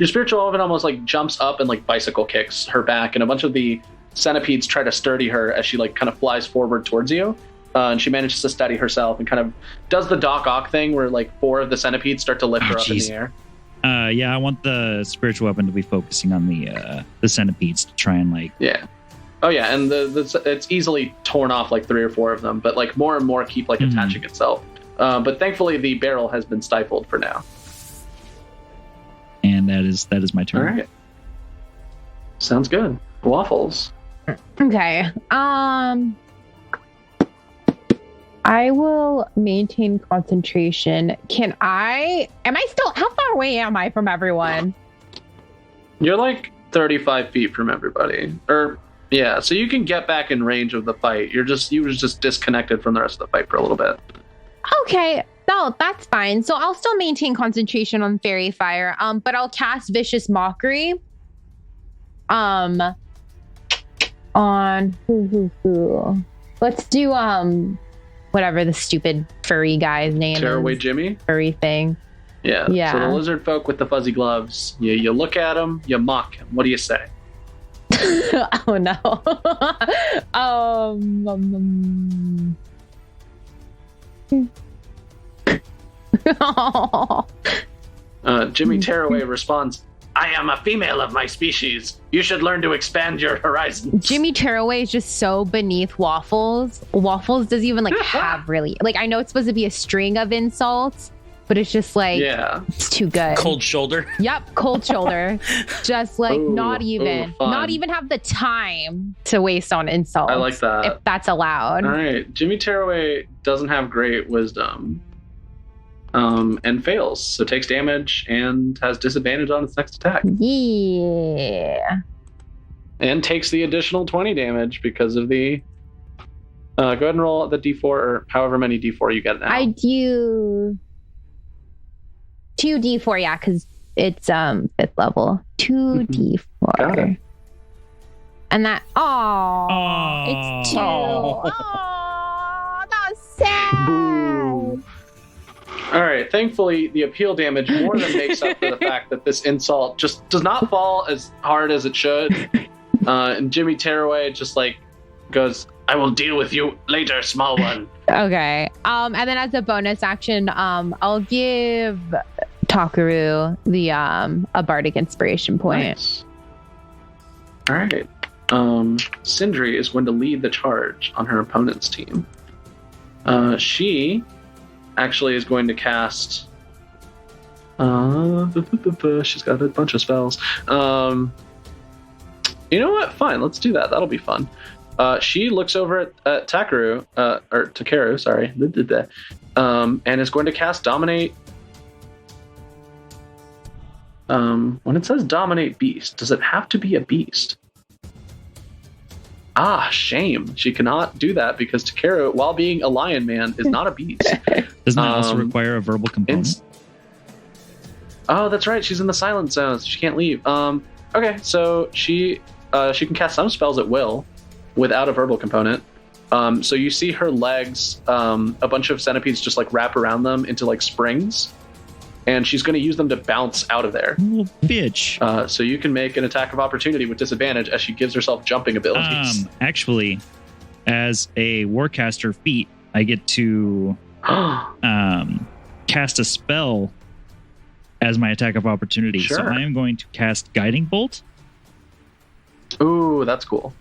[SPEAKER 3] spiritual weapon almost jumps up and bicycle kicks her back, and a bunch of the centipedes try to sturdy her as she kind of flies forward towards you. And she manages to steady herself and kind of does the Doc Ock thing where 4 of the centipedes start to lift her up in the air.
[SPEAKER 6] I want the spiritual weapon to be focusing on the centipedes to try and
[SPEAKER 3] Yeah. Oh yeah, and it's easily torn off 3 or 4 of them, but more and more keep attaching itself. But thankfully the barrel has been stifled for now.
[SPEAKER 6] And that is my turn.
[SPEAKER 3] All right. Sounds good. Waffles.
[SPEAKER 4] Okay. I will maintain concentration. Am I still, how far away am I from everyone?
[SPEAKER 3] You're 35 feet from everybody. Yeah, so you can get back in range of the fight. You were just disconnected from the rest of the fight for a little bit.
[SPEAKER 4] Okay, no, that's fine. So I'll still maintain concentration on Fairy Fire. But I'll cast Vicious Mockery. On who? Let's do whatever the stupid furry guy's name is.
[SPEAKER 3] Tearaway Jimmy?
[SPEAKER 4] Furry thing.
[SPEAKER 3] Yeah. So the lizard folk with the fuzzy gloves. You look at him, you mock him. What do you say?
[SPEAKER 4] Oh no.
[SPEAKER 3] Jimmy Tearaway responds, "I am a female of my species. You should learn to expand your horizons."
[SPEAKER 4] Jimmy Tearaway is just so beneath Waffles. Waffles doesn't even have really I know it's supposed to be a string of insults, but it's just it's too good.
[SPEAKER 1] Cold shoulder.
[SPEAKER 4] Yep, cold shoulder. Just not even have the time to waste on insults.
[SPEAKER 3] I like that.
[SPEAKER 4] If that's allowed.
[SPEAKER 3] All right, Jimmy Tearaway doesn't have great wisdom, and fails, so takes damage and has disadvantage on its next attack.
[SPEAKER 4] Yeah.
[SPEAKER 3] And takes the additional 20 damage because of the. Go ahead and roll the D4 or however many D4 you get now.
[SPEAKER 4] I do 2d4, yeah, because it's 5th level. 2d4.
[SPEAKER 3] Got it.
[SPEAKER 4] And that,
[SPEAKER 6] Aw.
[SPEAKER 4] it's 2. Oh, that was sad.
[SPEAKER 3] Boo. All right. Thankfully, the appeal damage more than makes up for the fact that this insult just does not fall as hard as it should. And Jimmy Tearaway just like goes, "I will deal with you later, small one."
[SPEAKER 4] Okay. And then as a bonus action, I'll give Takaru the a bardic inspiration point.
[SPEAKER 3] Nice. All right. Cindry is going to lead the charge on her opponent's team. She actually is going to cast. She's got a bunch of spells. You know what? Fine, let's do that. That'll be fun. She looks over at Takaru, or Takeru, sorry, and is going to cast Dominate. When it says Dominate Beast, does it have to be a beast? Ah, shame. She cannot do that because Takeru, while being a lion man, is not a beast.
[SPEAKER 6] Doesn't that also require a verbal component?
[SPEAKER 3] Oh, that's right. She's in the silent zone, so she can't leave. Okay, so she can cast some spells at will without a verbal component. So you see her legs, a bunch of centipedes just like wrap around them into like springs, and she's going to use them to bounce out of there.
[SPEAKER 6] Little bitch.
[SPEAKER 3] So you can make an attack of opportunity with disadvantage as she gives herself jumping abilities.
[SPEAKER 6] Actually, as a warcaster feat, I get to cast a spell as my attack of opportunity.
[SPEAKER 3] Sure.
[SPEAKER 6] So I am going to cast Guiding Bolt.
[SPEAKER 3] Ooh, that's cool.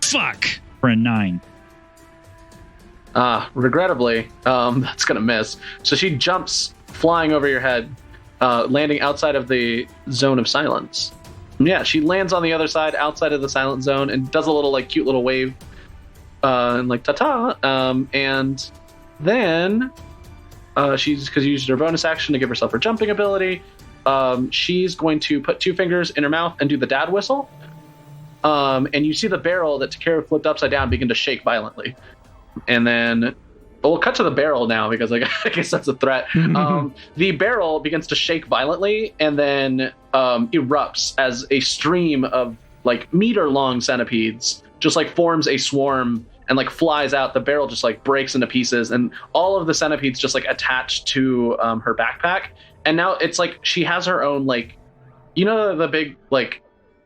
[SPEAKER 6] Fuck! For a 9.
[SPEAKER 3] Regrettably, that's going to miss. So she jumps flying over your head, landing outside of the zone of silence. And yeah, she lands on the other side, outside of the silent zone, and does a little like cute little wave, and like ta-ta. And then she's, because she used her bonus action to give herself her jumping ability, she's going to put 2 fingers in her mouth and do the dad whistle. And you see the barrel that Takeru flipped upside down begin to shake violently. And then we'll cut to the barrel now because like, I guess that's a threat. The barrel begins to shake violently and then erupts as a stream of like meter-long centipedes just like forms a swarm and like flies out. The barrel just like breaks into pieces and all of the centipedes just like attach to her backpack. And now it's like she has her own like, you know, the big like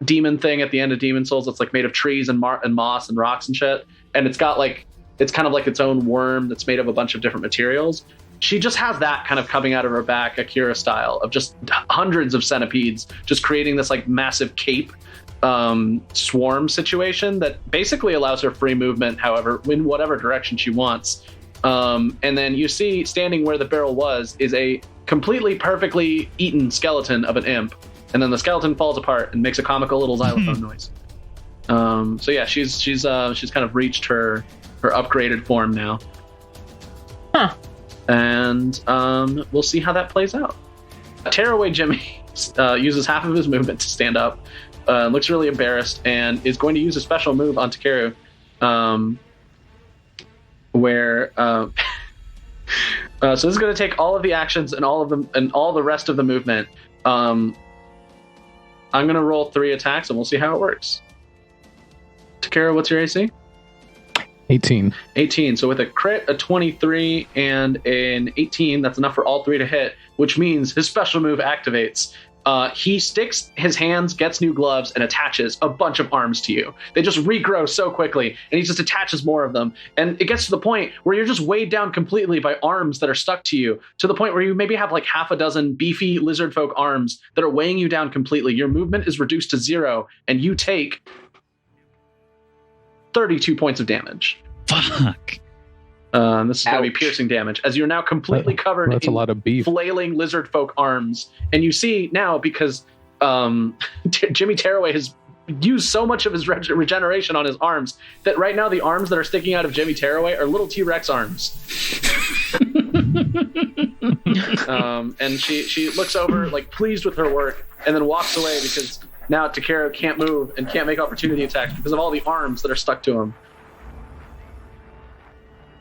[SPEAKER 3] demon thing at the end of Demon Souls that's like made of trees and moss and rocks and shit. And it's got like, it's kind of like its own worm that's made of a bunch of different materials. She just has that kind of coming out of her back, Akira style, of just hundreds of centipedes just creating this like massive cape swarm situation that basically allows her free movement, however, in whatever direction she wants. And then you see standing where the barrel was is a completely perfectly eaten skeleton of an imp. And then the skeleton falls apart and makes a comical little xylophone noise. So yeah, she's kind of reached her upgraded form now.
[SPEAKER 4] Huh.
[SPEAKER 3] And we'll see how that plays out. Tearaway Jimmy uses half of his movement to stand up, looks really embarrassed, and is going to use a special move on Takeru, where so this is going to take all of the actions and all of them and all the rest of the movement. I'm going to roll 3 attacks and we'll see how it works. Takeru, what's your AC?
[SPEAKER 7] 18.
[SPEAKER 3] 18. So with a crit, a 23, and an 18, that's enough for all 3 to hit, which means his special move activates. He sticks his hands, gets new gloves, and attaches a bunch of arms to you. They just regrow so quickly, and he just attaches more of them. And it gets to the point where you're just weighed down completely by arms that are stuck to you, to the point where you maybe have like half a dozen beefy lizard folk arms that are weighing you down completely. Your movement is reduced to 0, and you take 32 points of damage.
[SPEAKER 6] Fuck.
[SPEAKER 3] This is going to be piercing damage, as you're now completely covered
[SPEAKER 7] That's
[SPEAKER 3] in
[SPEAKER 7] a lot of beef.
[SPEAKER 3] flailing lizard folk arms. And you see now, because Jimmy Tearaway has used so much of his regeneration on his arms, that right now the arms that are sticking out of Jimmy Tearaway are little T-Rex arms. And she looks over, like, pleased with her work, and then walks away because now Takeru can't move and can't make opportunity attacks because of all the arms that are stuck to him.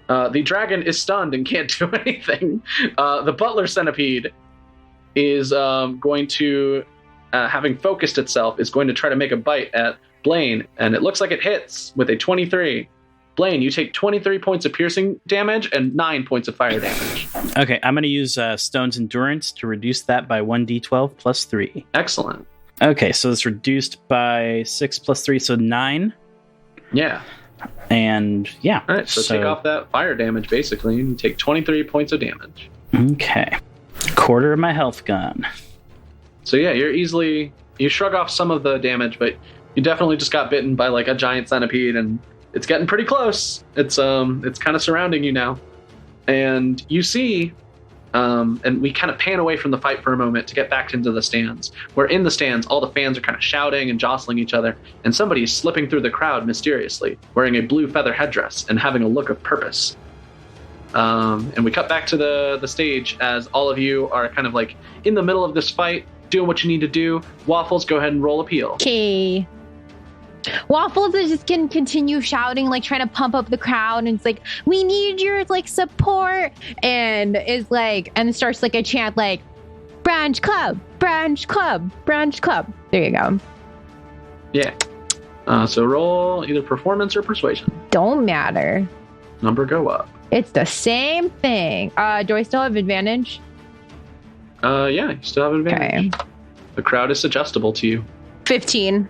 [SPEAKER 3] The dragon is stunned and can't do anything. The butler centipede is going to having focused itself, is going to try to make a bite at Blaine, and it looks like it hits with a 23. Blaine, you take 23 points of piercing damage and 9 points of fire damage.
[SPEAKER 1] Okay, I'm going to use Stone's Endurance to reduce that by 1d12 plus 3.
[SPEAKER 3] Excellent.
[SPEAKER 1] Okay, so it's reduced by 6 plus 3, so 9.
[SPEAKER 3] Yeah.
[SPEAKER 1] And yeah.
[SPEAKER 3] All right, so take off that fire damage, basically, and you take 23 points of damage.
[SPEAKER 1] Okay. Quarter of my health gone.
[SPEAKER 3] So yeah, you shrug off some of the damage, but you definitely just got bitten by like a giant centipede, and it's getting pretty close. It's kind of surrounding you now. And you see, and we kind of pan away from the fight for a moment to get back into the stands. Where in the stands, all the fans are kind of shouting and jostling each other, and somebody is slipping through the crowd mysteriously, wearing a blue feather headdress and having a look of purpose. And we cut back to the stage as all of you are kind of like in the middle of this fight, doing what you need to do. Waffles, go ahead and roll appeal.
[SPEAKER 4] Okay. Waffles is just gonna continue shouting, like trying to pump up the crowd, and it's like, we need your like support, and is like, and starts like a chant like, Brunch Club, Brunch Club, Brunch Club. There you go.
[SPEAKER 3] Yeah. So roll either performance or persuasion.
[SPEAKER 4] Don't matter.
[SPEAKER 3] Number go up.
[SPEAKER 4] It's the same thing. Do I still have advantage?
[SPEAKER 3] Yeah, you still have advantage.
[SPEAKER 4] Okay.
[SPEAKER 3] The crowd is adjustable to you.
[SPEAKER 4] 15.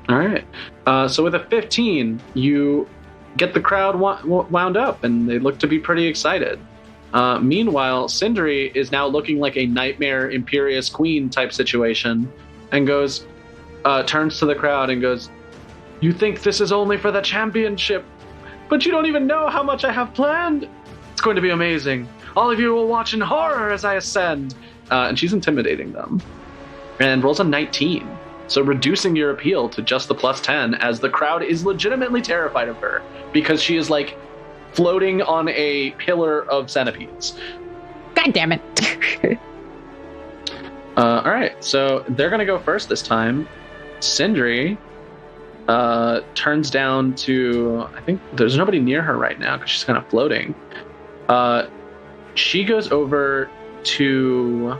[SPEAKER 3] All right. So with a 15, you get the crowd wound up, and they look to be pretty excited. Meanwhile, Cindry is now looking like a nightmare imperious queen type situation, and turns to the crowd and goes, "You think this is only for the championship, but you don't even know how much I have planned. It's going to be amazing. All of you will watch in horror as I ascend." And she's intimidating them. And rolls a 19. So reducing your appeal to just the plus 10, as the crowd is legitimately terrified of her because she is like floating on a pillar of centipedes.
[SPEAKER 4] God damn it.
[SPEAKER 3] All right, so they're going to go first this time. Cindry turns down to, I think there's nobody near her right now because she's kind of floating. She goes over to...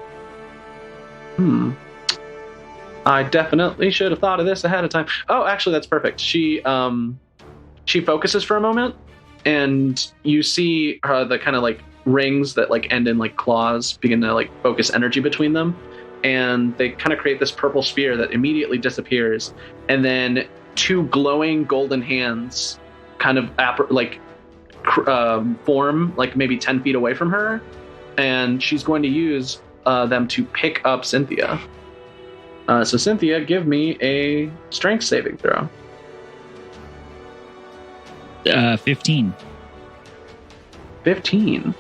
[SPEAKER 3] I definitely should have thought of this ahead of time. Oh, actually, that's perfect. She focuses for a moment, and you see the kind of like rings that like end in like claws begin to like focus energy between them, and they kind of create this purple sphere that immediately disappears, and then two glowing golden hands kind of form like maybe 10 feet away from her, and she's going to use them to pick up Cynthia. So Cynthia, give me a strength saving throw.
[SPEAKER 6] 15.
[SPEAKER 3] 15.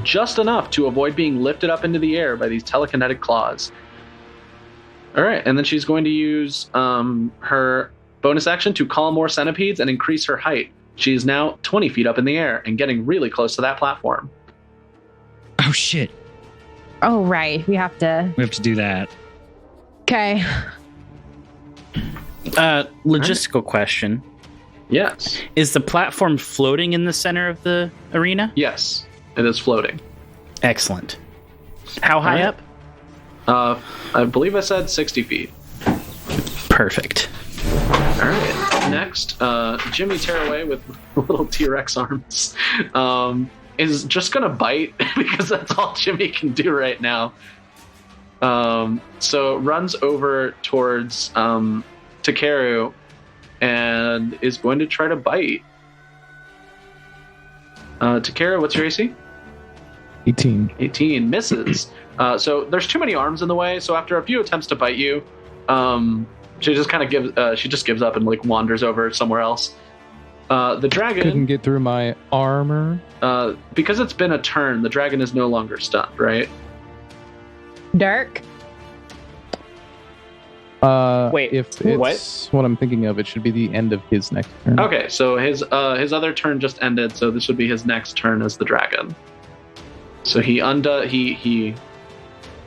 [SPEAKER 3] Just enough to avoid being lifted up into the air by these telekinetic claws. All right, and then she's going to use her bonus action to call more centipedes and increase her height. She's now 20 feet up in the air and getting really close to that platform.
[SPEAKER 6] Oh, shit.
[SPEAKER 4] Oh, right. We have to
[SPEAKER 6] do that.
[SPEAKER 4] Okay.
[SPEAKER 1] Logistical question.
[SPEAKER 3] Yes.
[SPEAKER 1] Is the platform floating in the center of the arena?
[SPEAKER 3] Yes, it is floating.
[SPEAKER 1] Excellent. How high up?
[SPEAKER 3] I believe I said 60 feet.
[SPEAKER 1] Perfect.
[SPEAKER 3] All right. Next, Jimmy Tearaway with little T-Rex arms is just going to bite because that's all Jimmy can do right now. So runs over towards Takeru and is going to try to bite. Takeru, what's your AC?
[SPEAKER 7] 18.
[SPEAKER 3] 18 misses. So there's too many arms in the way. So after a few attempts to bite you, she just kind of gives up and like wanders over somewhere else. The dragon
[SPEAKER 7] Couldn't get through my armor.
[SPEAKER 3] Because it's been a turn. The dragon is no longer stunned, right?
[SPEAKER 4] Dark.
[SPEAKER 5] Wait,
[SPEAKER 7] if it's what I'm thinking of, it should be the end of his next turn.
[SPEAKER 3] Okay, so his other turn just ended, so this would be his next turn as the dragon. So he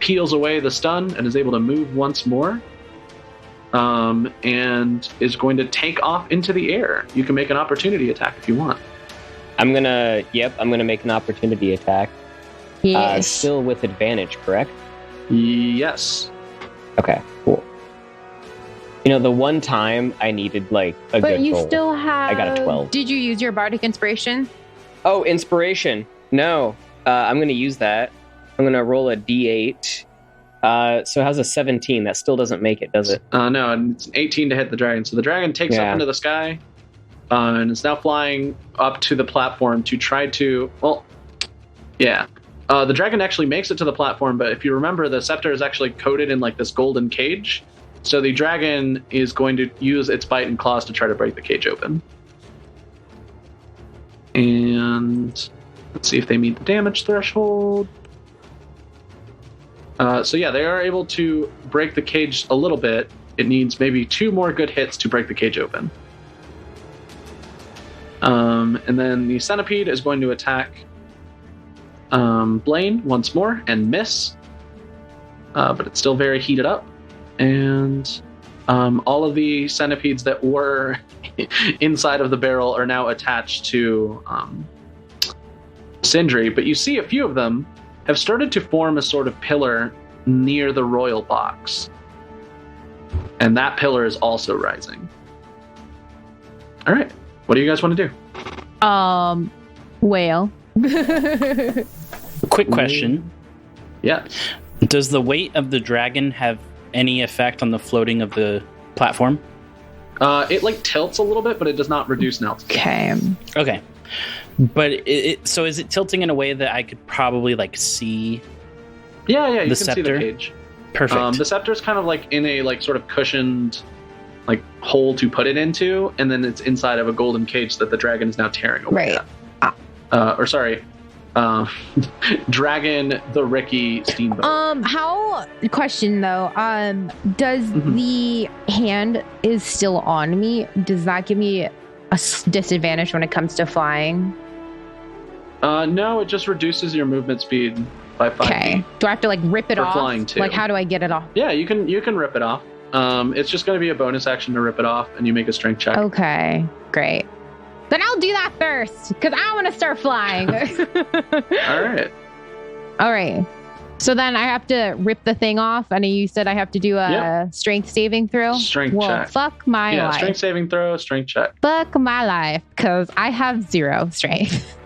[SPEAKER 3] peels away the stun and is able to move once more, and is going to take off into the air. You can make an opportunity attack if you want.
[SPEAKER 5] I'm gonna make an opportunity attack.
[SPEAKER 4] Yes.
[SPEAKER 5] Still with advantage, correct?
[SPEAKER 3] Yes.
[SPEAKER 5] Okay, cool. The one time I needed like a
[SPEAKER 4] But
[SPEAKER 5] good
[SPEAKER 4] you
[SPEAKER 5] roll,
[SPEAKER 4] still have.
[SPEAKER 5] I got a 12.
[SPEAKER 4] Did you use your bardic inspiration?
[SPEAKER 5] Oh, inspiration. No, I'm going to use that. I'm going to roll a d8. So it has a 17. That still doesn't make it, does it?
[SPEAKER 3] No, and it's an 18 to hit the dragon. So the dragon takes up into the sky and is now flying up to the platform to try to. Well, yeah. The dragon actually makes it to the platform, but if you remember, the scepter is actually coated in like this golden cage. So the dragon is going to use its bite and claws to try to break the cage open. And let's see if they meet the damage threshold. So yeah, they are able to break the cage a little bit. It needs maybe 2 more good hits to break the cage open. And then the centipede is going to attack Blaine once more and miss. But it's still very heated up. And all of the centipedes that were inside of the barrel are now attached to Cindry. But you see a few of them have started to form a sort of pillar near the royal box. And that pillar is also rising. All right. What do you guys want to do?
[SPEAKER 4] Whale.
[SPEAKER 1] Quick question.
[SPEAKER 3] Yeah.
[SPEAKER 1] Does the weight of the dragon have any effect on the floating of the platform?
[SPEAKER 3] It like tilts a little bit, but it does not reduce in altitude.
[SPEAKER 1] Okay. But so is it tilting in a way that I could probably like see?
[SPEAKER 3] Yeah, you
[SPEAKER 1] the
[SPEAKER 3] can
[SPEAKER 1] scepter?
[SPEAKER 3] see the cage.
[SPEAKER 1] Perfect.
[SPEAKER 3] The scepter is kind of like in a like sort of cushioned like hole to put it into, and then it's inside of a golden cage that the dragon is now tearing away at. Dragon the Ricky Steamboat.
[SPEAKER 4] Question though, does the hand is still on me? Does that give me a disadvantage when it comes to flying?
[SPEAKER 3] No, it just reduces your movement speed by 5 feet.
[SPEAKER 4] Do I have to like rip it
[SPEAKER 3] For
[SPEAKER 4] off?
[SPEAKER 3] flying, too.
[SPEAKER 4] Like, how do I get it off?
[SPEAKER 3] Yeah, you can rip it off. It's just going to be a bonus action to rip it off, and you make a strength check.
[SPEAKER 4] Okay, great. Then I'll do that first, because I want to start flying. All right. So then I have to rip the thing off, and you said I have to do a strength saving throw?
[SPEAKER 3] Strength check.
[SPEAKER 4] Fuck my life.
[SPEAKER 3] Strength saving throw, strength check.
[SPEAKER 4] Fuck my life, because I have 0 strength.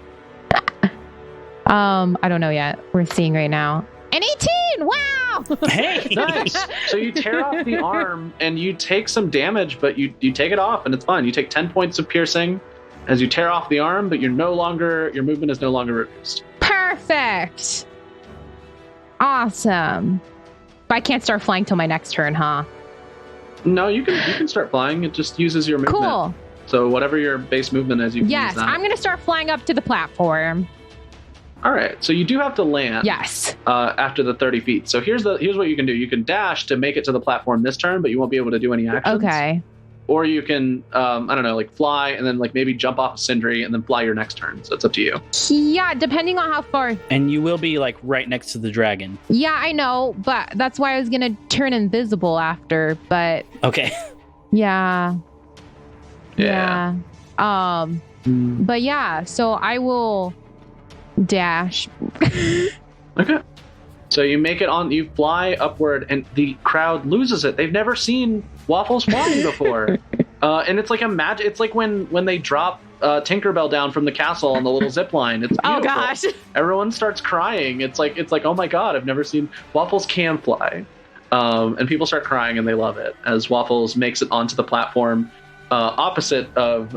[SPEAKER 4] I don't know yet. We're seeing right now. An 18! Wow!
[SPEAKER 1] Hey!
[SPEAKER 3] Nice. So you tear off the arm, and you take some damage, but you take it off, and it's fine. You take 10 points of piercing as you tear off the arm, but your movement is no longer reduced.
[SPEAKER 4] Perfect! Awesome. But I can't start flying till my next turn, huh?
[SPEAKER 3] No, you can start flying. It just uses your movement.
[SPEAKER 4] Cool.
[SPEAKER 3] So whatever your base movement is, you can
[SPEAKER 4] Yes,
[SPEAKER 3] use that.
[SPEAKER 4] I'm going to start flying up to the platform.
[SPEAKER 3] All right. So you do have to land.
[SPEAKER 4] Yes.
[SPEAKER 3] After the 30 feet. So here's what you can do. You can dash to make it to the platform this turn, but you won't be able to do any actions.
[SPEAKER 4] Okay.
[SPEAKER 3] Or you can, like fly and then like maybe jump off of Cindry and then fly your next turn. So it's up to you.
[SPEAKER 4] Yeah, depending on how far.
[SPEAKER 1] And you will be like right next to the dragon.
[SPEAKER 4] Yeah, I know, but that's why I was going to turn invisible after, but
[SPEAKER 1] Okay.
[SPEAKER 4] yeah.
[SPEAKER 3] Yeah.
[SPEAKER 4] But yeah, so I will dash.
[SPEAKER 3] Okay. So you make it on, you fly upward, and the crowd loses it. They've never seen Waffles flying before. And it's like it's like when they drop Tinkerbell down from the castle on the little zip line. It's beautiful.
[SPEAKER 4] Oh gosh.
[SPEAKER 3] Everyone starts crying. It's like, oh my God, I've never seen Waffles can fly. And people start crying and they love it as Waffles makes it onto the platform opposite of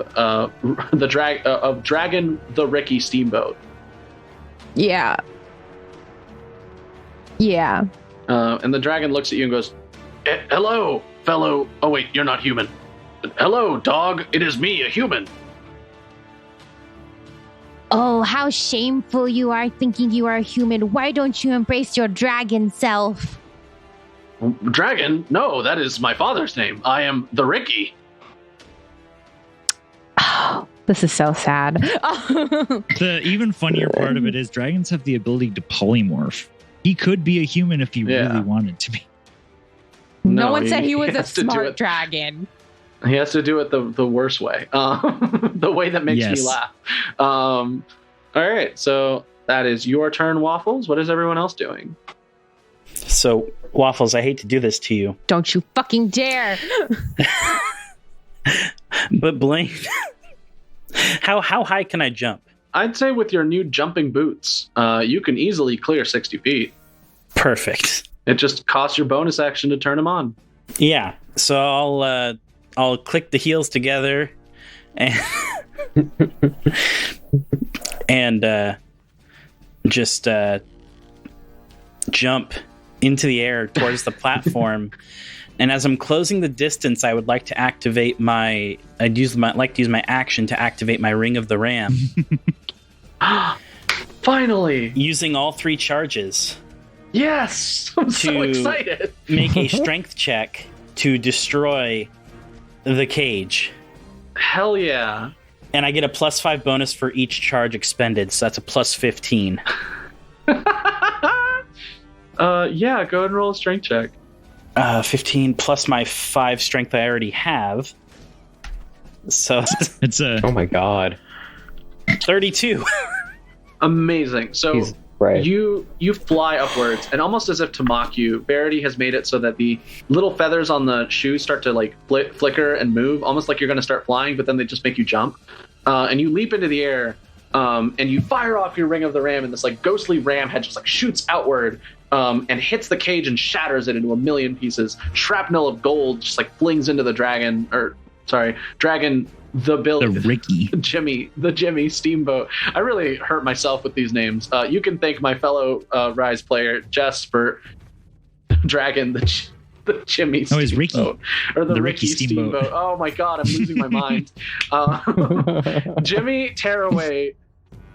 [SPEAKER 3] Dragon the Ricky Steamboat.
[SPEAKER 4] Yeah. Yeah.
[SPEAKER 3] And the dragon looks at you and goes, hello, fellow. Oh, wait, you're not human. Hello, dog. It is me, a human.
[SPEAKER 4] Oh, how shameful you are thinking you are a human. Why don't you embrace your dragon self?
[SPEAKER 3] Dragon? No, that is my father's name. I am the Ricky.
[SPEAKER 4] Oh, this is so sad.
[SPEAKER 6] The even funnier part of it is dragons have the ability to polymorph. He could be a human if he really wanted to be.
[SPEAKER 4] No one said he was a
[SPEAKER 3] has to do
[SPEAKER 4] smart
[SPEAKER 3] it-
[SPEAKER 4] dragon.
[SPEAKER 3] He has to do it the worst way, the way that makes me
[SPEAKER 6] Yes.
[SPEAKER 3] laugh. All right, so that is your turn, Waffles. What is everyone else doing?
[SPEAKER 1] So, Waffles, I hate to do this to you,
[SPEAKER 4] Don't you fucking dare!
[SPEAKER 1] but Blaine, how high can I jump?
[SPEAKER 3] I'd say with your new jumping boots, you can easily clear 60 feet.
[SPEAKER 1] Perfect.
[SPEAKER 3] It just costs your bonus action to turn them on.
[SPEAKER 1] Yeah. So I'll click the heels together and and just jump into the air towards the platform. And as I'm closing the distance, I would like to activate like to use my action to activate my Ring of the Ram.
[SPEAKER 3] Finally!
[SPEAKER 1] Using all 3 charges.
[SPEAKER 3] Yes! I'm so excited!
[SPEAKER 1] Make a strength check to destroy the cage.
[SPEAKER 3] Hell yeah.
[SPEAKER 1] And I get a +5 bonus for each charge expended, so that's a +15.
[SPEAKER 3] Yeah, go ahead and roll a strength check.
[SPEAKER 1] 15 plus my 5 strength I already have. So
[SPEAKER 6] It's a
[SPEAKER 5] Oh my god.
[SPEAKER 1] 32.
[SPEAKER 3] Amazing. So
[SPEAKER 5] He's right.
[SPEAKER 3] you fly upwards, and almost as if to mock you, Verity has made it so that the little feathers on the shoes start to like flicker and move, almost like you're going to start flying, but then they just make you jump. And you leap into the air, and you fire off your Ring of the Ram, and this like ghostly ram head just like shoots outward, and hits the cage and shatters it into a million pieces. Shrapnel of gold just like flings into the dragon, the
[SPEAKER 6] Ricky.
[SPEAKER 3] the Jimmy Steamboat. I really hurt myself with these names. You can thank my fellow Rise player Jess for Dragon, the Jimmy Steamboat.
[SPEAKER 6] Oh, it's Ricky.
[SPEAKER 3] Or the
[SPEAKER 6] Ricky
[SPEAKER 3] Ricky Steamboat. Oh my god, I'm losing my mind. Jimmy Tearaway,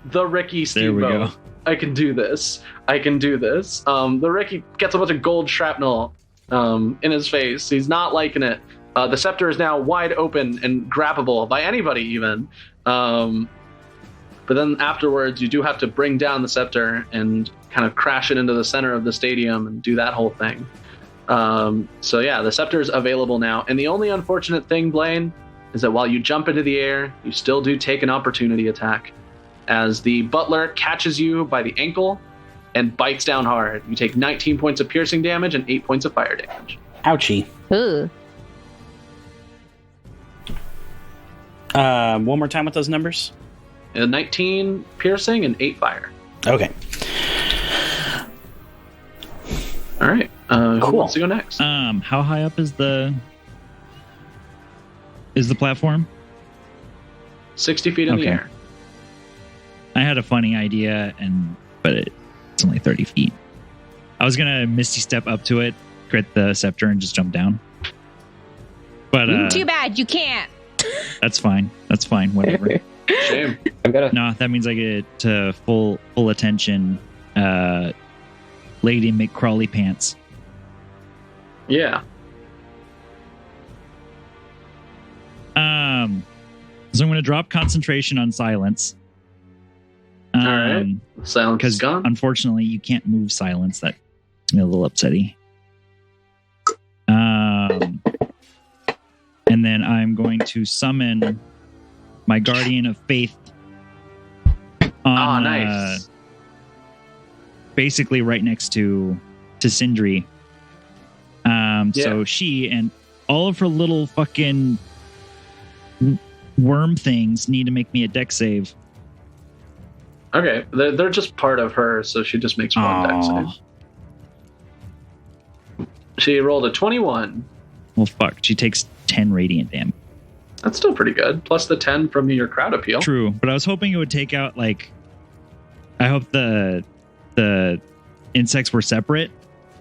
[SPEAKER 3] the Ricky Steamboat.
[SPEAKER 6] There we go.
[SPEAKER 3] I can do this. The Ricky gets a bunch of gold shrapnel in his face. He's not liking it. The scepter is now wide open and grabbable by anybody even. But then afterwards, you do have to bring down the scepter and kind of crash it into the center of the stadium and do that whole thing. So yeah, the scepter is available now. And the only unfortunate thing, Blaine, is that while you jump into the air, you still do take an opportunity attack, as the butler catches you by the ankle and bites down hard. You take 19 points of piercing damage and 8 points of fire damage.
[SPEAKER 1] Ouchie.
[SPEAKER 4] Ooh.
[SPEAKER 1] One more time with those numbers.
[SPEAKER 3] 19 piercing and 8 fire.
[SPEAKER 1] Okay.
[SPEAKER 3] All right. Who
[SPEAKER 1] Cool.
[SPEAKER 3] wants to go next?
[SPEAKER 6] How high up is the platform?
[SPEAKER 3] 60 feet in the
[SPEAKER 6] Okay.
[SPEAKER 3] air.
[SPEAKER 6] I had a funny idea, but it's only 30 feet. I was gonna Misty Step up to it, crit the scepter, and just jump down. But
[SPEAKER 4] Too bad you can't.
[SPEAKER 6] that's fine. That's fine. Whatever.
[SPEAKER 3] Shame.
[SPEAKER 5] I've got a
[SPEAKER 6] No, that means I get full attention. Lady McCrawley pants.
[SPEAKER 3] Yeah.
[SPEAKER 6] So I'm going to drop concentration on silence.
[SPEAKER 3] All right. Silence is
[SPEAKER 6] Because
[SPEAKER 3] gone.
[SPEAKER 6] unfortunately, you can't move silence. That makes me a little upsetty. And then I'm going to summon my Guardian of Faith on,
[SPEAKER 3] Nice.
[SPEAKER 6] basically right next to Cindry. So she and all of her little fucking worm things need to make me a dex save.
[SPEAKER 3] Okay. They're just part of her, so she just makes one dex
[SPEAKER 6] Aw.
[SPEAKER 3] save. She rolled a 21.
[SPEAKER 6] Well, fuck. She takes 10 radiant damage.
[SPEAKER 3] That's still pretty good. Plus the 10 from your crowd appeal.
[SPEAKER 6] True, but I was hoping it would take out, like, I hope the insects were separate,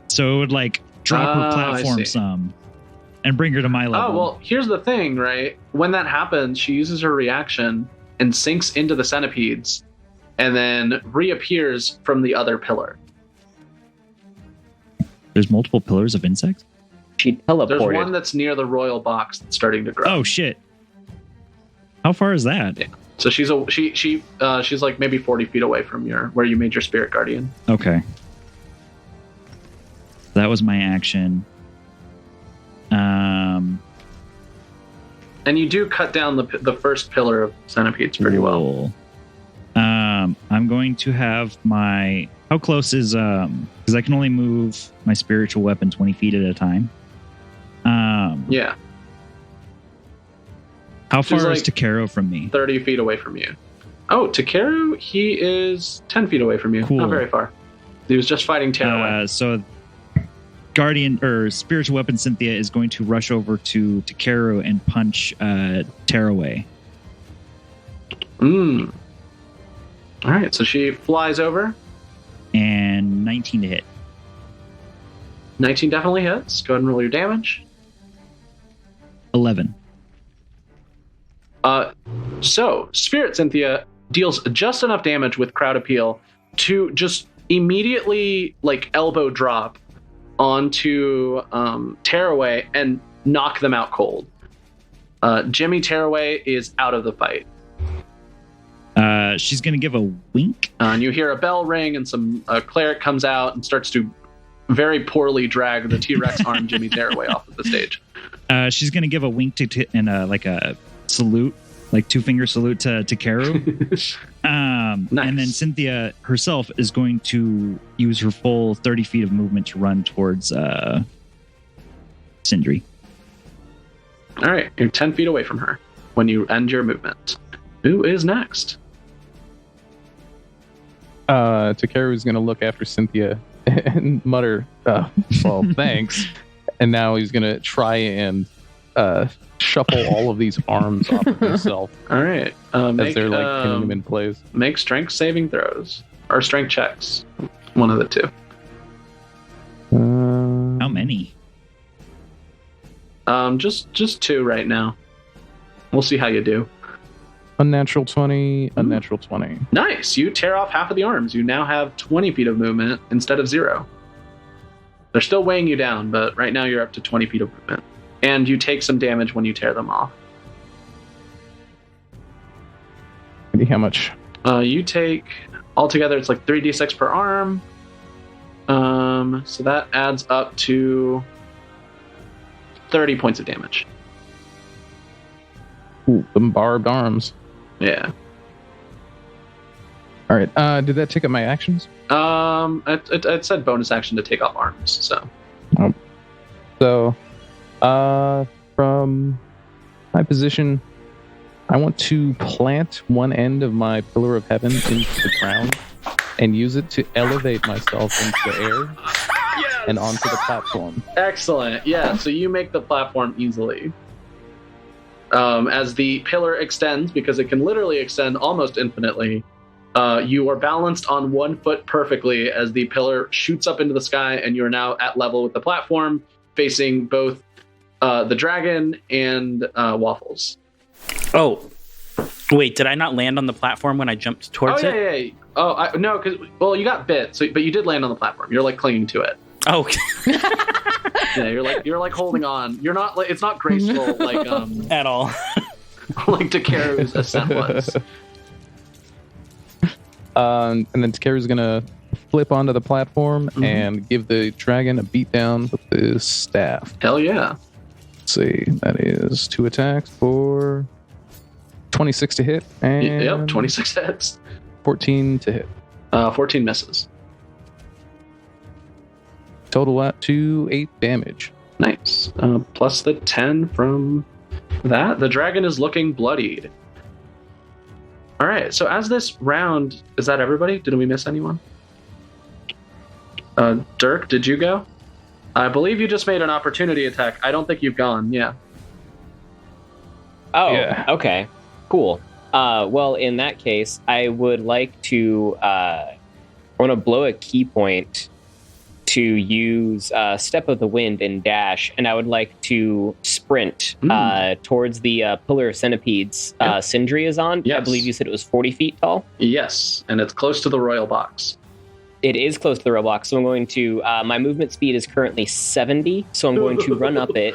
[SPEAKER 6] so it would like drop her
[SPEAKER 3] I
[SPEAKER 6] platform
[SPEAKER 3] see.
[SPEAKER 6] some and bring her to my level.
[SPEAKER 3] Oh, well, here's the thing, right? When that happens, she uses her reaction and sinks into the centipedes and then reappears from the other pillar.
[SPEAKER 6] There's multiple pillars of insects.
[SPEAKER 5] she teleported.
[SPEAKER 3] There's one that's near the royal box that's starting to grow.
[SPEAKER 6] Oh shit! How far is that?
[SPEAKER 3] Yeah. So she's like maybe 40 feet away from where you made your spirit guardian.
[SPEAKER 6] Okay, that was my action.
[SPEAKER 3] And you do cut down the first pillar of centipedes pretty well.
[SPEAKER 6] Cool. I'm going to have my... How close is... Because I can only move my spiritual weapon 20 feet at a time.
[SPEAKER 3] Yeah.
[SPEAKER 6] How far
[SPEAKER 3] like
[SPEAKER 6] is Takaro from me?
[SPEAKER 3] 30 feet away from you. Oh, Takeru, he is 10 feet away from you.
[SPEAKER 6] Cool.
[SPEAKER 3] Not very far. He was just fighting Tearaway.
[SPEAKER 6] So Guardian or Spiritual Weapon Cynthia is going to rush over to Takaro and punch Tearaway.
[SPEAKER 3] All right, so she flies over.
[SPEAKER 6] And 19 to hit.
[SPEAKER 3] 19 definitely hits. Go ahead and roll your damage.
[SPEAKER 6] 11.
[SPEAKER 3] So Spirit Cynthia deals just enough damage with Crowd Appeal to just immediately like elbow drop onto Tearaway and knock them out cold. Jimmy Tearaway is out of the fight.
[SPEAKER 6] She's going to give a wink.
[SPEAKER 3] And you hear a bell ring, and some cleric comes out and starts to very poorly drag the T-Rex arm Jimmy Tearaway off of the stage.
[SPEAKER 6] She's going to give a wink and like a salute, like 2-finger salute to Karu.
[SPEAKER 3] Nice.
[SPEAKER 6] And then Cynthia herself is going to use her full 30 feet of movement to run towards Cindry.
[SPEAKER 3] All right, you're 10 feet away from her when you end your movement. Who is next?
[SPEAKER 7] Takeru's going to look after Cynthia and mutter, well, thanks. And now he's going to try and shuffle all of these arms off of himself.
[SPEAKER 3] All right.
[SPEAKER 7] As they're like pinning him in place.
[SPEAKER 3] Make strength saving throws or strength checks. One of the two.
[SPEAKER 6] How many?
[SPEAKER 3] Just two right now. We'll see how you do.
[SPEAKER 7] Unnatural 20, unnatural 20.
[SPEAKER 3] Nice. You tear off half of the arms. You now have 20 feet of movement instead of 0. They're still weighing you down, but right now you're up to 20 feet of movement. And you take some damage when you tear them off.
[SPEAKER 7] How much?
[SPEAKER 3] You take, altogether, it's like 3d6 per arm. So that adds up to 30 points of damage.
[SPEAKER 7] Ooh, them barbed arms.
[SPEAKER 3] Yeah.
[SPEAKER 7] All right. Did that take up my actions?
[SPEAKER 3] It said bonus action to take off arms, so.
[SPEAKER 7] So, from my position, I want to plant one end of my Pillar of Heaven into the ground and use it to elevate myself into the air and onto the platform.
[SPEAKER 3] Excellent. Yeah, so you make the platform easily. As the pillar extends, because it can literally extend almost infinitely, you are balanced on 1 foot perfectly as the pillar shoots up into the sky, and you are now at level with the platform, facing both the dragon and Waffles.
[SPEAKER 1] Oh, wait, did I not land on the platform when I jumped towards it?
[SPEAKER 3] Yeah. Oh, no, because, well, you got bit, but you did land on the platform. You're, like, clinging to it.
[SPEAKER 1] Oh.
[SPEAKER 3] Yeah, you're like holding on. You're not, like, it's not graceful, like,
[SPEAKER 1] at all.
[SPEAKER 3] like Takeru's ascent was.
[SPEAKER 7] And then Takeru's gonna flip onto the platform and give the dragon a beatdown with the staff.
[SPEAKER 3] Hell yeah.
[SPEAKER 7] Let's see, that is 2 attacks for 26 to hit and
[SPEAKER 3] Yep, 26 hits.
[SPEAKER 7] 14 to hit.
[SPEAKER 3] 14 misses.
[SPEAKER 7] Total up to 8 damage.
[SPEAKER 3] Nice. Plus the 10 from that. The dragon is looking bloodied. All right, so as this round, is that everybody? Did we miss anyone? Dirk, did you go? I believe you just made an opportunity attack. I don't think you've gone. Yeah.
[SPEAKER 5] Oh,
[SPEAKER 7] Yeah.
[SPEAKER 5] Okay. Cool. Well, in that case, I would like to I want to blow a key point to use Step of the Wind and dash, and I would like to sprint towards the Pillar of Centipedes Cindry is on.
[SPEAKER 3] Yes.
[SPEAKER 5] I believe you said it was 40 feet tall.
[SPEAKER 3] Yes, and it's close to the royal box.
[SPEAKER 5] It is close to the royal box, so I'm going to... my movement speed is currently 70, so I'm going to run up it,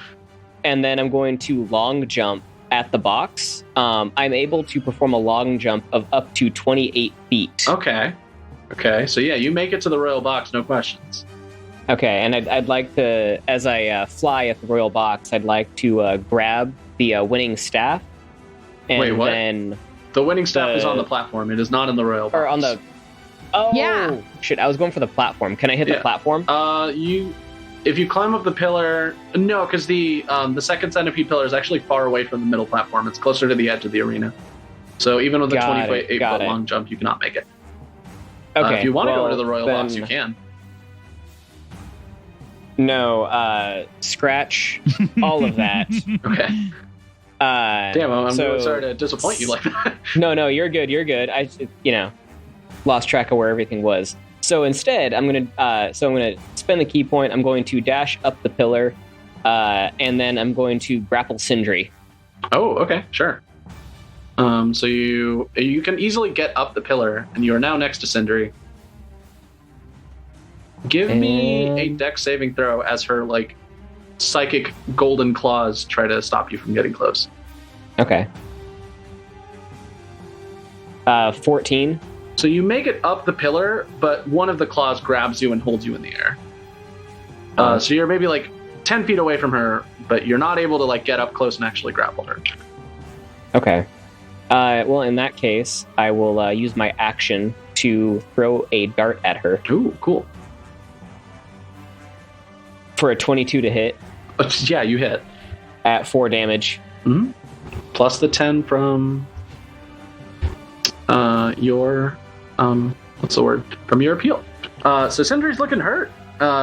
[SPEAKER 5] and then I'm going to long jump at the box. I'm able to perform a long jump of up to 28 feet.
[SPEAKER 3] Okay, so yeah, you make it to the royal box, no questions.
[SPEAKER 5] Okay, and I'd like to, as I fly at the royal box, I'd like to grab the winning staff. And
[SPEAKER 3] Wait, what?
[SPEAKER 5] Then
[SPEAKER 3] The winning staff is on the platform. It is not in the royal box.
[SPEAKER 5] or on the... Oh,
[SPEAKER 4] Yeah.
[SPEAKER 5] Shit, I was going for the platform. Can I hit the
[SPEAKER 3] Yeah.
[SPEAKER 5] platform?
[SPEAKER 3] If you climb up the pillar, no, because the second centipede pillar is actually far away from the middle platform. It's closer to the edge of the arena. So even with a
[SPEAKER 5] Got
[SPEAKER 3] 28
[SPEAKER 5] it.
[SPEAKER 3] foot long jump, you cannot make it.
[SPEAKER 5] Okay.
[SPEAKER 3] If you want to go
[SPEAKER 5] well,
[SPEAKER 3] into the royal box,
[SPEAKER 5] then-
[SPEAKER 3] you can.
[SPEAKER 5] No, scratch all of that.
[SPEAKER 3] Okay. Damn, I'm
[SPEAKER 5] so-
[SPEAKER 3] really sorry to disappoint you like that.
[SPEAKER 5] No, you're good. You're good. I, lost track of where everything was. So instead, I'm gonna spend the key point. I'm going to dash up the pillar, and then I'm going to grapple Cindry.
[SPEAKER 3] Oh, okay, sure. So you can easily get up the pillar, and you are now next to Cindry. Give me a dex saving throw as her psychic golden claws try to stop you from getting close.
[SPEAKER 5] Okay. 14.
[SPEAKER 3] So you make it up the pillar, but one of the claws grabs you and holds you in the air. So you're maybe 10 feet away from her, but you're not able to get up close and actually grapple her.
[SPEAKER 5] Okay. Well, in that case, I will use my action to throw a dart at her
[SPEAKER 3] Ooh, cool.
[SPEAKER 5] for a 22 to hit
[SPEAKER 3] Yeah, you hit.
[SPEAKER 5] at 4 damage.
[SPEAKER 3] Mm-hmm. Plus the 10 from your what's the word? From your appeal. So Cindry's looking hurt.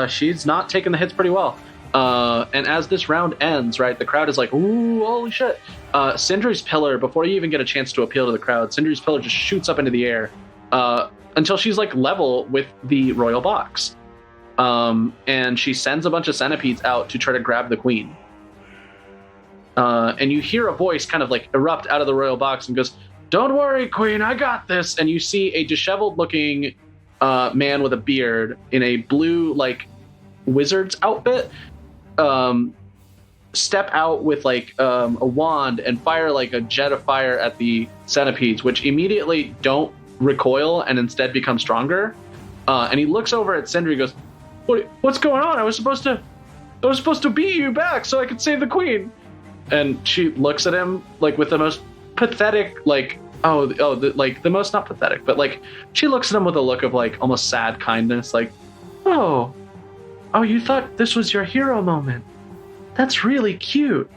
[SPEAKER 3] She's not taking the hits pretty well. And as this round ends, right, the crowd is like, ooh, holy shit. Cindry's pillar, before you even get a chance to appeal to the crowd, Cindry's pillar just shoots up into the air until she's level with the royal box. And she sends a bunch of centipedes out to try to grab the queen. And you hear a voice kind of erupt out of the royal box and goes, "Don't worry, queen, I got this." And you see a disheveled looking man with a beard in a blue wizard's outfit step out with a wand and fire a jet of fire at the centipedes, which immediately don't recoil and instead become stronger. And he looks over at Cindry and goes, "What's going on? I was supposed to beat you back so I could save the queen." And she looks at him with the most pathetic the most not pathetic, but she looks at him with a look of almost sad kindness, oh, you thought this was your hero moment. That's really cute.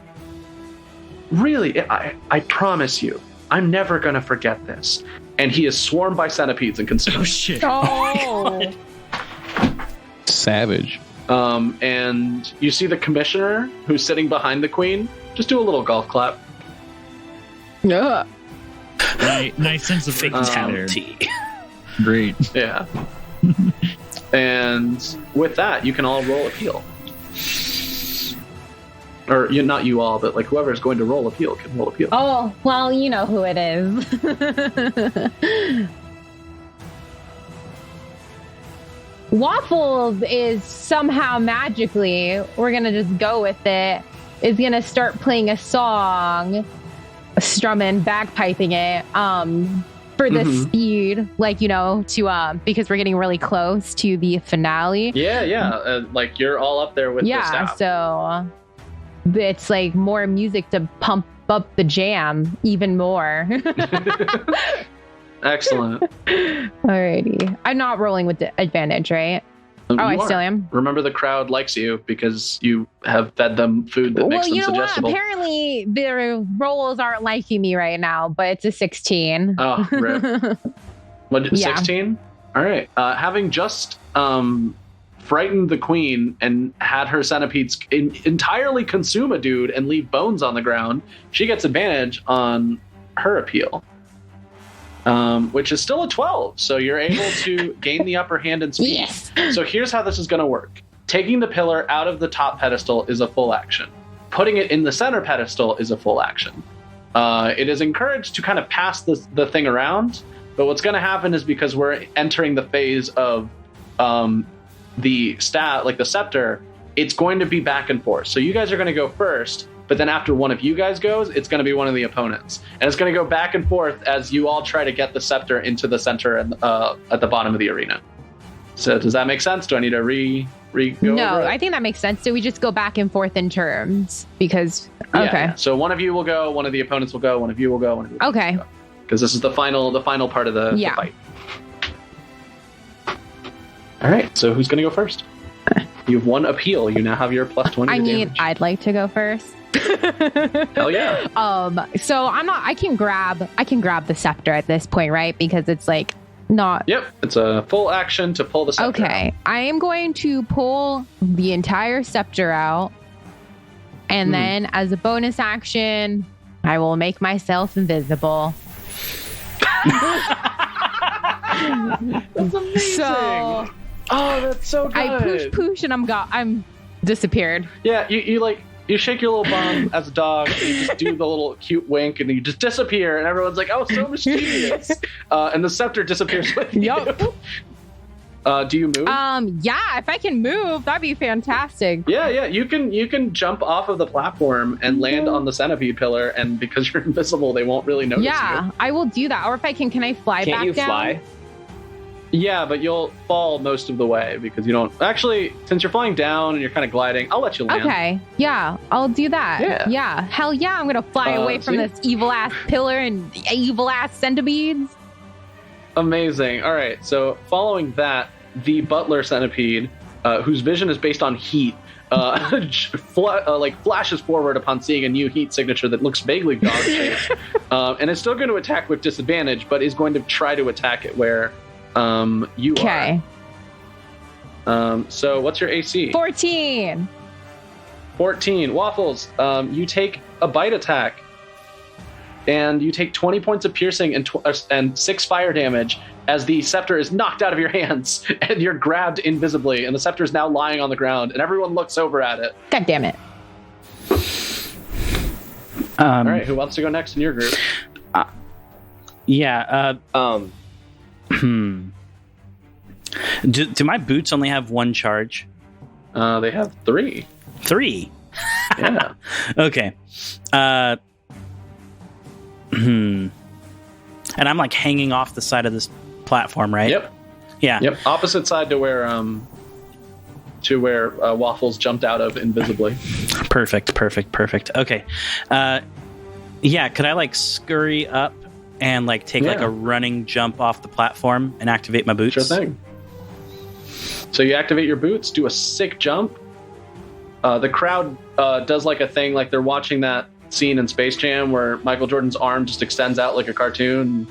[SPEAKER 3] Really, I promise you, I'm never gonna forget this. And he is swarmed by centipedes and consumed.
[SPEAKER 6] Oh shit!
[SPEAKER 4] Oh.
[SPEAKER 7] Savage.
[SPEAKER 3] And you see the commissioner who's sitting behind the queen. Just do a little golf clap.
[SPEAKER 4] Yeah.
[SPEAKER 6] Nice sense of
[SPEAKER 1] Fatality.
[SPEAKER 6] Great.
[SPEAKER 3] Yeah. And with that, you can all roll appeal. Or not you all, but whoever's going to roll appeal can roll appeal.
[SPEAKER 4] Oh, well, you know who it is. Waffles is somehow magically, we're going to just go with it, is going to start playing a song, strumming, bagpiping it, for the speed, to, because we're getting really close to the finale.
[SPEAKER 3] Yeah. You're all up there with the staff.
[SPEAKER 4] So it's more music to pump up the jam even more.
[SPEAKER 3] Excellent.
[SPEAKER 4] Alrighty. I'm not rolling with the advantage, right? I still am.
[SPEAKER 3] Remember, the crowd likes you because you have fed them food that makes them suggestible.
[SPEAKER 4] What? Apparently, the rolls aren't liking me right now, but it's a 16.
[SPEAKER 3] Oh, rip. What,
[SPEAKER 4] Yeah.
[SPEAKER 3] 16? All right. Having just frightened the queen and had her centipedes entirely consume a dude and leave bones on the ground, she gets advantage on her appeal. Which is still a 12, so you're able to gain the upper hand in speed.
[SPEAKER 4] Yes.
[SPEAKER 3] So here's how this is going to work. Taking the pillar out of the top pedestal is a full action. Putting it in the center pedestal is a full action. It is encouraged to kind of pass the thing around, but what's going to happen is, because we're entering the phase of the scepter, it's going to be back and forth. So you guys are going to go first, but then after one of you guys goes, it's going to be one of the opponents. And it's going to go back and forth as you all try to get the scepter into the center and at the bottom of the arena. So does that make sense? Do I need to go
[SPEAKER 4] No,
[SPEAKER 3] over it?
[SPEAKER 4] I think that makes sense. So we just go back and forth in terms because,
[SPEAKER 3] Yeah,
[SPEAKER 4] okay.
[SPEAKER 3] yeah. So one of you will go, one of the opponents will go, one of you will go, one of you will
[SPEAKER 4] Okay.
[SPEAKER 3] go. Because this is the final part of the
[SPEAKER 4] Yeah.
[SPEAKER 3] fight. All right, so who's going to go first? You have one appeal. You now have your plus 20 to damage.
[SPEAKER 4] I'd like to go first.
[SPEAKER 3] Hell yeah.
[SPEAKER 4] So I can grab the scepter at this point, right? Because it's like not.
[SPEAKER 3] Yep, it's a full action to pull the scepter.
[SPEAKER 4] Okay,
[SPEAKER 3] out.
[SPEAKER 4] I am going to pull the entire scepter out, and then as a bonus action, I will make myself invisible.
[SPEAKER 3] That's amazing.
[SPEAKER 4] So,
[SPEAKER 3] that's so good.
[SPEAKER 4] I push, and I'm disappeared.
[SPEAKER 3] Yeah, you shake your little bum as a dog, and you just do the little cute wink, and you just disappear, and everyone's like, "Oh, so mischievous!" And the scepter disappears with you. Do you move?
[SPEAKER 4] Yeah, if I can move, that'd be fantastic.
[SPEAKER 3] Yeah, you can jump off of the platform and land on the centipede pillar, and because you're invisible, they won't really notice you.
[SPEAKER 4] I will do that. Or if I can I fly
[SPEAKER 5] Can't
[SPEAKER 4] back
[SPEAKER 5] you
[SPEAKER 4] down?
[SPEAKER 5] fly?
[SPEAKER 3] Yeah, but you'll fall most of the way because you don't. Actually, since you're flying down and you're kind of gliding, I'll let you land.
[SPEAKER 4] Okay, yeah, I'll do that. Yeah, hell yeah, I'm gonna fly away from this evil ass pillar and evil ass centipedes.
[SPEAKER 3] Amazing. All right, so following that, the butler centipede, whose vision is based on heat, flashes forward upon seeing a new heat signature that looks vaguely dog-shaped, and is still going to attack with disadvantage, but is going to try to attack it where you
[SPEAKER 4] are.
[SPEAKER 3] Okay. So what's your AC?
[SPEAKER 4] 14.
[SPEAKER 3] Waffles. You take a bite attack, and you take 20 points of piercing and 6 fire damage as the scepter is knocked out of your hands, and you're grabbed invisibly, and the scepter is now lying on the ground, and everyone looks over at it.
[SPEAKER 4] God damn it.
[SPEAKER 3] All right, who wants to go next in your group?
[SPEAKER 1] Do my boots only have one charge?
[SPEAKER 3] They have 3.
[SPEAKER 1] 3?
[SPEAKER 3] Yeah.
[SPEAKER 1] Okay. And I'm like hanging off the side of this platform, right?
[SPEAKER 3] Yep.
[SPEAKER 1] Yeah.
[SPEAKER 3] Yep. Opposite side to where Waffles jumped out of invisibly.
[SPEAKER 1] Perfect. Okay. Could I like scurry up and like take like a running jump off the platform and activate my boots?
[SPEAKER 3] Sure thing. So you activate your boots, do a sick jump. The crowd does like a thing, like they're watching that scene in Space Jam where Michael Jordan's arm just extends out like a cartoon.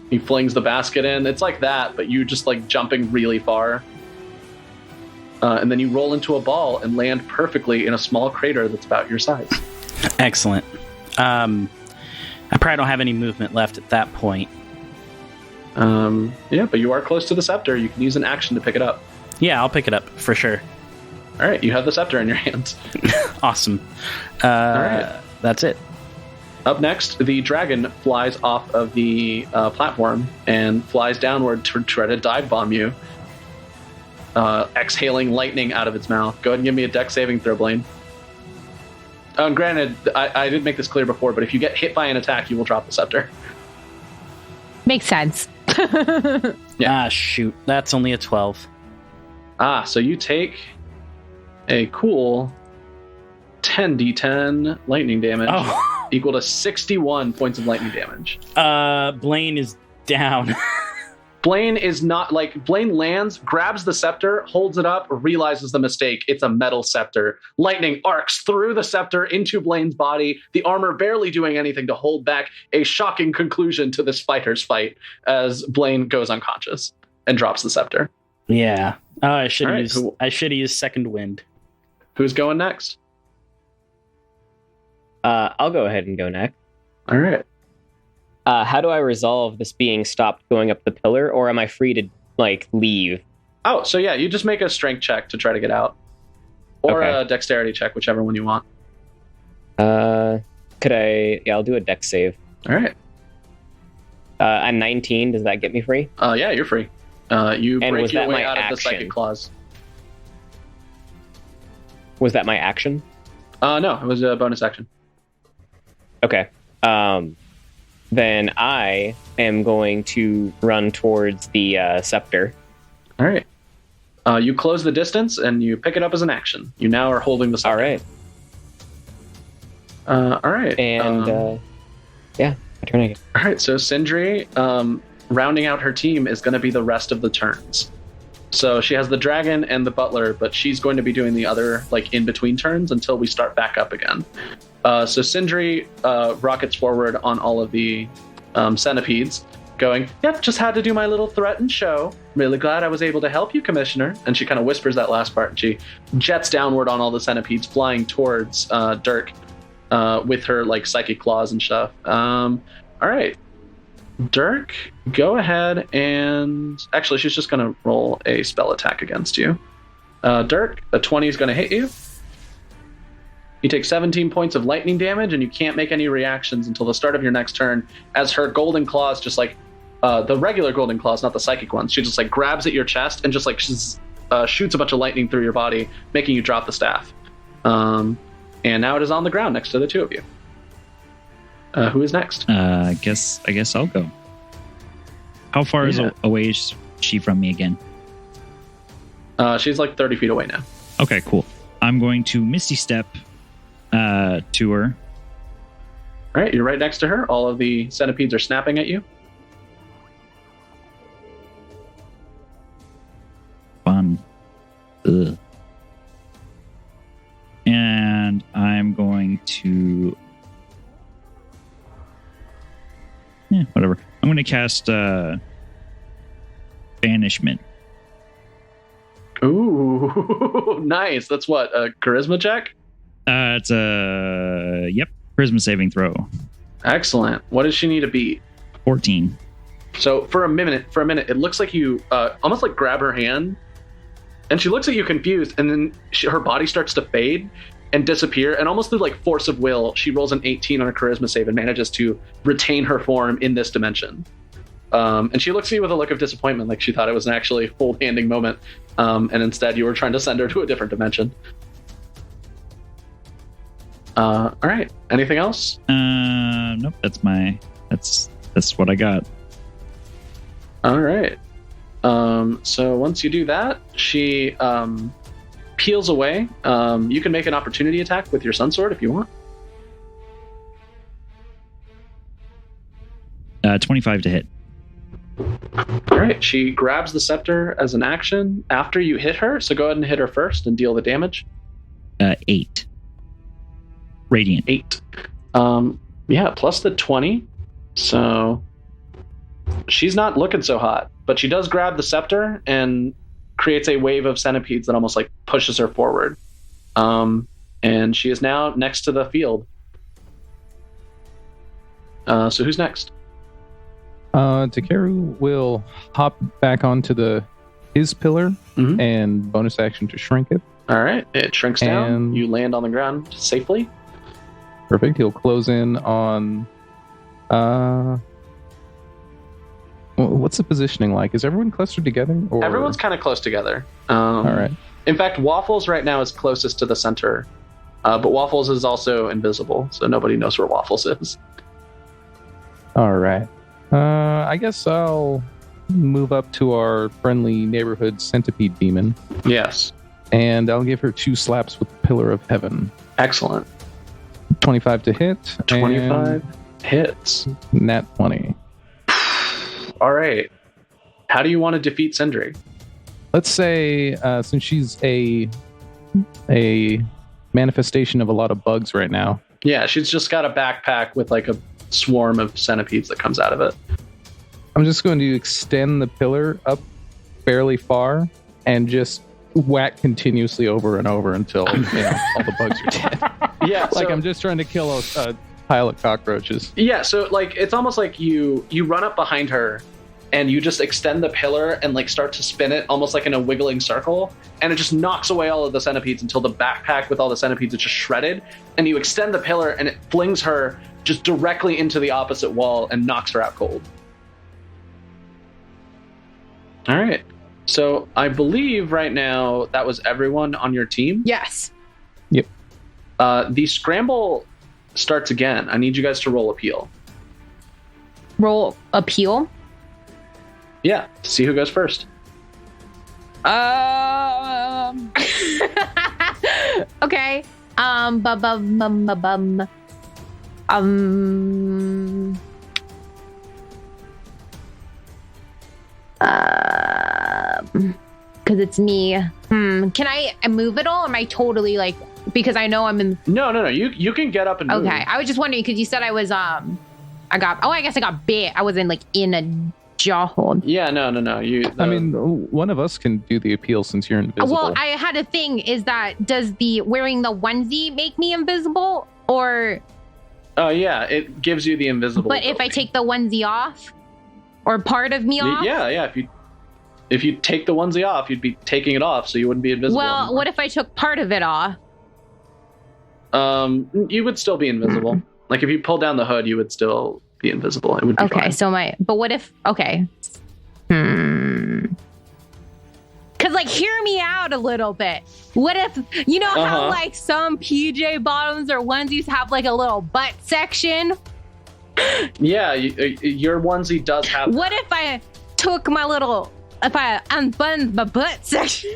[SPEAKER 3] He flings the basket in. It's like that, but you just like jumping really far. And then you roll into a ball and land perfectly in a small crater that's about your size.
[SPEAKER 1] Excellent. I probably don't have any movement left at that point.
[SPEAKER 3] But you are close to the scepter. You can use an action to pick it up.
[SPEAKER 1] Yeah, I'll pick it up for sure.
[SPEAKER 3] All right, you have the scepter in your hands.
[SPEAKER 1] Awesome.
[SPEAKER 3] All right.
[SPEAKER 1] That's it.
[SPEAKER 3] Up next, the dragon flies off of the platform and flies downward to try to dive bomb you, exhaling lightning out of its mouth. Go ahead and give me a dex saving throw, Blaine. Granted, I did make this clear before, but if you get hit by an attack, you will drop the scepter.
[SPEAKER 4] Makes sense.
[SPEAKER 1] Yeah. Shoot. That's only a 12.
[SPEAKER 3] So you take a cool 10d10 lightning damage, equal to 61 points of lightning damage.
[SPEAKER 1] Blaine is down.
[SPEAKER 3] Blaine is not, like, Blaine lands, grabs the scepter, holds it up, realizes the mistake. It's a metal scepter. Lightning arcs through the scepter into Blaine's body, the armor barely doing anything to hold back a shocking conclusion to this fighter's fight as Blaine goes unconscious and drops the scepter.
[SPEAKER 1] Yeah. Oh, I should have used second wind.
[SPEAKER 3] Who's going next?
[SPEAKER 5] I'll go ahead and go next.
[SPEAKER 3] All right.
[SPEAKER 5] How do I resolve this being stopped going up the pillar, or am I free to like leave?
[SPEAKER 3] Oh, so yeah, you just make a strength check to try to get out, or a dexterity check, whichever one you want.
[SPEAKER 5] Could I? Yeah, I'll do a dex save.
[SPEAKER 3] All right.
[SPEAKER 5] A 19. Does that get me free?
[SPEAKER 3] Yeah, you're free. You
[SPEAKER 5] and
[SPEAKER 3] break your way out
[SPEAKER 5] action?
[SPEAKER 3] of the psychic claws.
[SPEAKER 5] Was that my action?
[SPEAKER 3] No, it was a bonus action.
[SPEAKER 5] Okay. Then I am going to run towards the scepter.
[SPEAKER 3] All right. You close the distance and you pick it up as an action. You now are holding the scepter.
[SPEAKER 5] All right.
[SPEAKER 3] All right.
[SPEAKER 5] And my turn again.
[SPEAKER 3] All right. So Cindry, rounding out her team, is going to be the rest of the turns. So she has the dragon and the butler, but she's going to be doing the other like in between turns until we start back up again. So Cindry rockets forward on all of the centipedes, going, "Yep, just had to do my little threat and show. Really glad I was able to help you, Commissioner." And she kind of whispers that last part, and she jets downward on all the centipedes, flying towards Dirk with her like psychic claws and stuff. All right. Dirk, go ahead and... Actually, she's just going to roll a spell attack against you. Dirk, a 20 is going to hit you. You take 17 points of lightning damage, and you can't make any reactions until the start of your next turn, as her golden claws just like... the regular golden claws, not the psychic ones. She just like grabs at your chest and just like shoots a bunch of lightning through your body, making you drop the staff. And now it is on the ground next to the two of you. Who is next?
[SPEAKER 6] I guess I'll go. How far away is she from me again?
[SPEAKER 3] She's like 30 feet away now.
[SPEAKER 6] Okay, cool. I'm going to Misty Step to her.
[SPEAKER 3] All right, you're right next to her. All of the centipedes are snapping at you.
[SPEAKER 6] Fun. Ugh. And I'm going to... whatever. I'm going to cast Banishment.
[SPEAKER 3] Ooh, nice. That's what, a charisma check?
[SPEAKER 6] It's a... Yep. Charisma saving throw.
[SPEAKER 3] Excellent. What does she need to beat?
[SPEAKER 6] 14.
[SPEAKER 3] So for a minute, it looks like you almost like grab her hand, and she looks at you confused, and then her body starts to fade and disappear, and almost through like force of will, she rolls an 18 on a charisma save and manages to retain her form in this dimension. And she looks at you with a look of disappointment, like she thought it was an actually full-handing moment, and instead you were trying to send her to a different dimension. All right. Anything else?
[SPEAKER 6] Nope. That's what I got.
[SPEAKER 3] All right. So once you do that, she peels away. You can make an opportunity attack with your sun sword if you want.
[SPEAKER 6] 25 to hit.
[SPEAKER 3] All right. She grabs the scepter as an action after you hit her. So go ahead and hit her first and deal the damage.
[SPEAKER 6] 8. Radiant.
[SPEAKER 3] 8. Yeah, plus the 20. So she's not looking so hot, but she does grab the scepter and creates a wave of centipedes that almost like pushes her forward. And she is now next to the field. So who's next?
[SPEAKER 7] Takeru will hop back onto his pillar and bonus action to shrink it.
[SPEAKER 3] All right, it shrinks down.
[SPEAKER 7] And
[SPEAKER 3] you land on the ground safely.
[SPEAKER 7] Perfect. He'll close in on... what's the positioning like? Is everyone clustered together? Or...
[SPEAKER 3] Everyone's kind of close together.
[SPEAKER 7] All right.
[SPEAKER 3] In fact, Waffles right now is closest to the center. But Waffles is also invisible, so nobody knows where Waffles is.
[SPEAKER 7] All right. I guess I'll move up to our friendly neighborhood centipede demon.
[SPEAKER 3] Yes.
[SPEAKER 7] And I'll give her 2 slaps with the Pillar of Heaven.
[SPEAKER 3] Excellent.
[SPEAKER 7] 25 to hit.
[SPEAKER 3] 25 hits.
[SPEAKER 7] Nat 20.
[SPEAKER 3] All right. How do you want to defeat Cindry?
[SPEAKER 7] Let's say, since she's a manifestation of a lot of bugs right now.
[SPEAKER 3] Yeah, she's just got a backpack with like a swarm of centipedes that comes out of it.
[SPEAKER 7] I'm just going to extend the pillar up fairly far and just whack continuously over and over until all the bugs are dead.
[SPEAKER 3] Yeah,
[SPEAKER 7] like I'm just trying to kill a pile of cockroaches.
[SPEAKER 3] Yeah, so like it's almost like you run up behind her and you just extend the pillar and like start to spin it almost like in a wiggling circle, and it just knocks away all of the centipedes until the backpack with all the centipedes is just shredded, and you extend the pillar and it flings her just directly into the opposite wall and knocks her out cold. All right. So I believe right now that was everyone on your team.
[SPEAKER 4] Yes.
[SPEAKER 7] Yep.
[SPEAKER 3] The scramble starts again. I need you guys to roll appeal.
[SPEAKER 4] Roll appeal?
[SPEAKER 3] Yeah. See who goes first.
[SPEAKER 4] Okay. because it's me. Can I move at all? Or am I totally like, because I know I'm in.
[SPEAKER 3] No. You can get up and move.
[SPEAKER 4] Okay. I was just wondering because you said I was, I guess I got bit. I wasn't like in a jaw hold.
[SPEAKER 3] Yeah, no.
[SPEAKER 7] I mean, one of us can do the appeal since you're invisible.
[SPEAKER 4] Well, I had a thing. Is that, does the wearing the onesie make me invisible or?
[SPEAKER 3] Oh yeah, it gives you the invisible.
[SPEAKER 4] But if I take the onesie off or part of me off?
[SPEAKER 3] Yeah. If you take the onesie off, you'd be taking it off, so you wouldn't be invisible.
[SPEAKER 4] Well,
[SPEAKER 3] anymore.
[SPEAKER 4] what if I took part of it off?
[SPEAKER 3] You would still be invisible. Like if you pull down the hood, you would still be invisible. It would be
[SPEAKER 4] okay.
[SPEAKER 3] fine.
[SPEAKER 4] So but what if? Okay. Because like, hear me out a little bit. What if how like some PJ bottoms or onesies have like a little butt section?
[SPEAKER 3] Yeah, your onesie does have.
[SPEAKER 4] What if I took if I unbuttoned my butt section?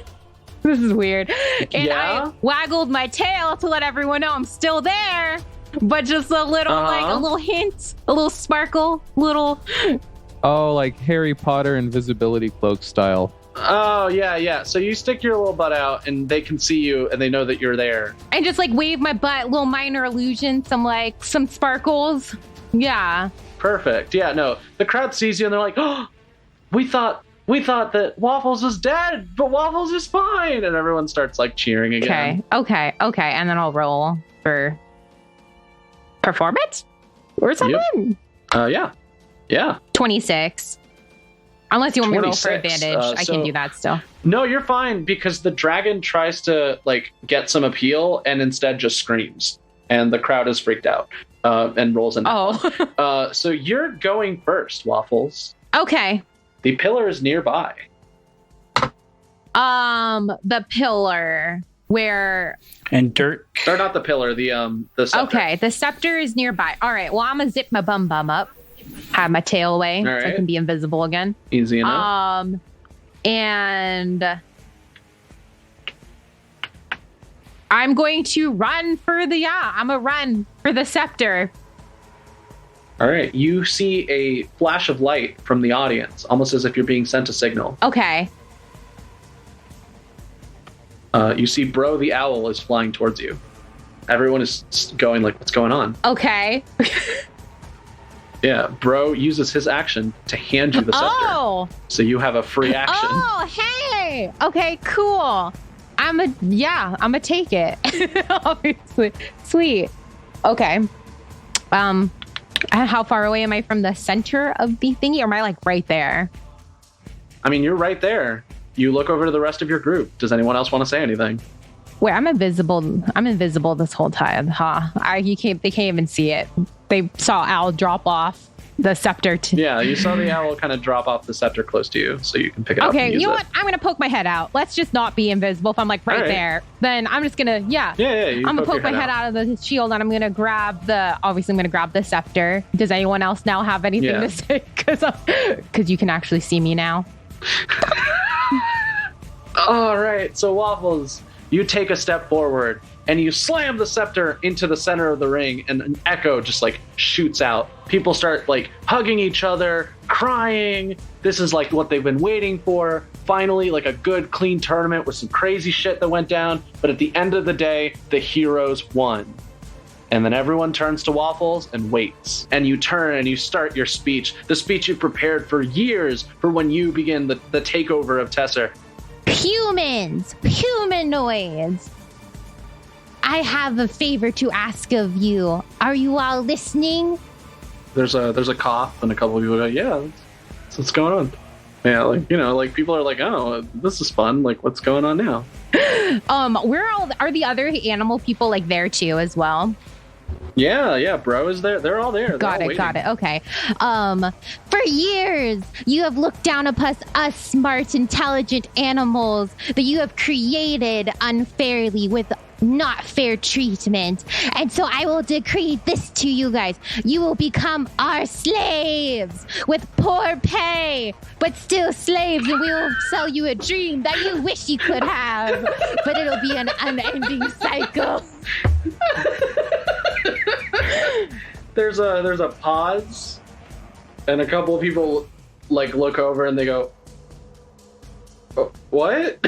[SPEAKER 4] This is weird. And I waggled my tail to let everyone know I'm still there, but just a little, like a little hint, a little sparkle,
[SPEAKER 7] Oh, like Harry Potter invisibility cloak style.
[SPEAKER 3] Oh, yeah. So you stick your little butt out and they can see you and they know that you're there.
[SPEAKER 4] And just like wave my butt, little minor illusion, some sparkles. Yeah.
[SPEAKER 3] Perfect. Yeah, no. The crowd sees you and they're like, oh, we thought that Waffles was dead, but Waffles is fine. And everyone starts like cheering again.
[SPEAKER 4] Okay. And then I'll roll for performance or something.
[SPEAKER 3] Yep. Yeah.
[SPEAKER 4] 26. Unless you want me to roll for
[SPEAKER 3] 26,
[SPEAKER 4] advantage. I can do that still.
[SPEAKER 3] No, you're fine because the dragon tries to like get some appeal and instead just screams. And the crowd is freaked out and rolls in. So you're going first, Waffles.
[SPEAKER 4] Okay.
[SPEAKER 3] The pillar is nearby.
[SPEAKER 4] The pillar where.
[SPEAKER 1] And dirt.
[SPEAKER 3] Or not the pillar, the scepter.
[SPEAKER 4] Okay, the scepter is nearby. All right, well, I'm gonna zip my bum up, have my tail away, so I can be invisible again.
[SPEAKER 3] Easy enough.
[SPEAKER 4] And I'm going to run for the scepter.
[SPEAKER 3] All right, you see a flash of light from the audience, almost as if you're being sent a signal.
[SPEAKER 4] Okay.
[SPEAKER 3] You see Bro the owl is flying towards you. Everyone is going like, what's going on?
[SPEAKER 4] Okay.
[SPEAKER 3] Yeah, Bro uses his action to hand you the scepter.
[SPEAKER 4] Oh!
[SPEAKER 3] So you have a free action.
[SPEAKER 4] Oh, hey! Okay, cool. I'm gonna take it. Obviously. Sweet. Okay. How far away am I from the center of the thingy? Or am I like right there?
[SPEAKER 3] I mean, you're right there. You look over to the rest of your group. Does anyone else want to say anything?
[SPEAKER 4] Wait, I'm invisible this whole time, huh? They can't even see it. They saw Owl drop off the scepter.
[SPEAKER 3] Yeah, you saw the owl kind of drop off the scepter close to you, so you can pick it up.
[SPEAKER 4] Okay, you know what? I'm gonna poke my head out. Let's just not be invisible. If I'm like right there, then I'm just gonna
[SPEAKER 3] Yeah.
[SPEAKER 4] I'm gonna poke my head out of the shield, and I'm gonna grab the scepter. Does anyone else now have anything to say? Because you can actually see me now.
[SPEAKER 3] All right, so Waffles, you take a step forward and you slam the scepter into the center of the ring, and an echo just like shoots out. People start like hugging each other, crying. This is like what they've been waiting for. Finally, like a good, clean tournament with some crazy shit that went down. But at the end of the day, the heroes won. And then everyone turns to Waffles and waits. And you turn and you start your speech, the speech you prepared for years for when you begin the takeover of Tessir.
[SPEAKER 4] Humanoids. I have a favor to ask of you. Are you all listening?
[SPEAKER 3] There's a cough, and a couple of people go, yeah, that's what's going on. Yeah, like people are like, oh, this is fun. Like, what's going on now?
[SPEAKER 4] Are the other animal people like there too as well?
[SPEAKER 3] Yeah, Bro is there. They're all there.
[SPEAKER 4] Got it. Okay. For years, you have looked down upon us smart, intelligent animals that you have created unfairly with not fair treatment. And so I will decree this to you guys. You will become our slaves with poor pay, but still slaves, and we will sell you a dream that you wish you could have. But it'll be an unending cycle.
[SPEAKER 3] There's a pause, and a couple of people like look over and they go, What?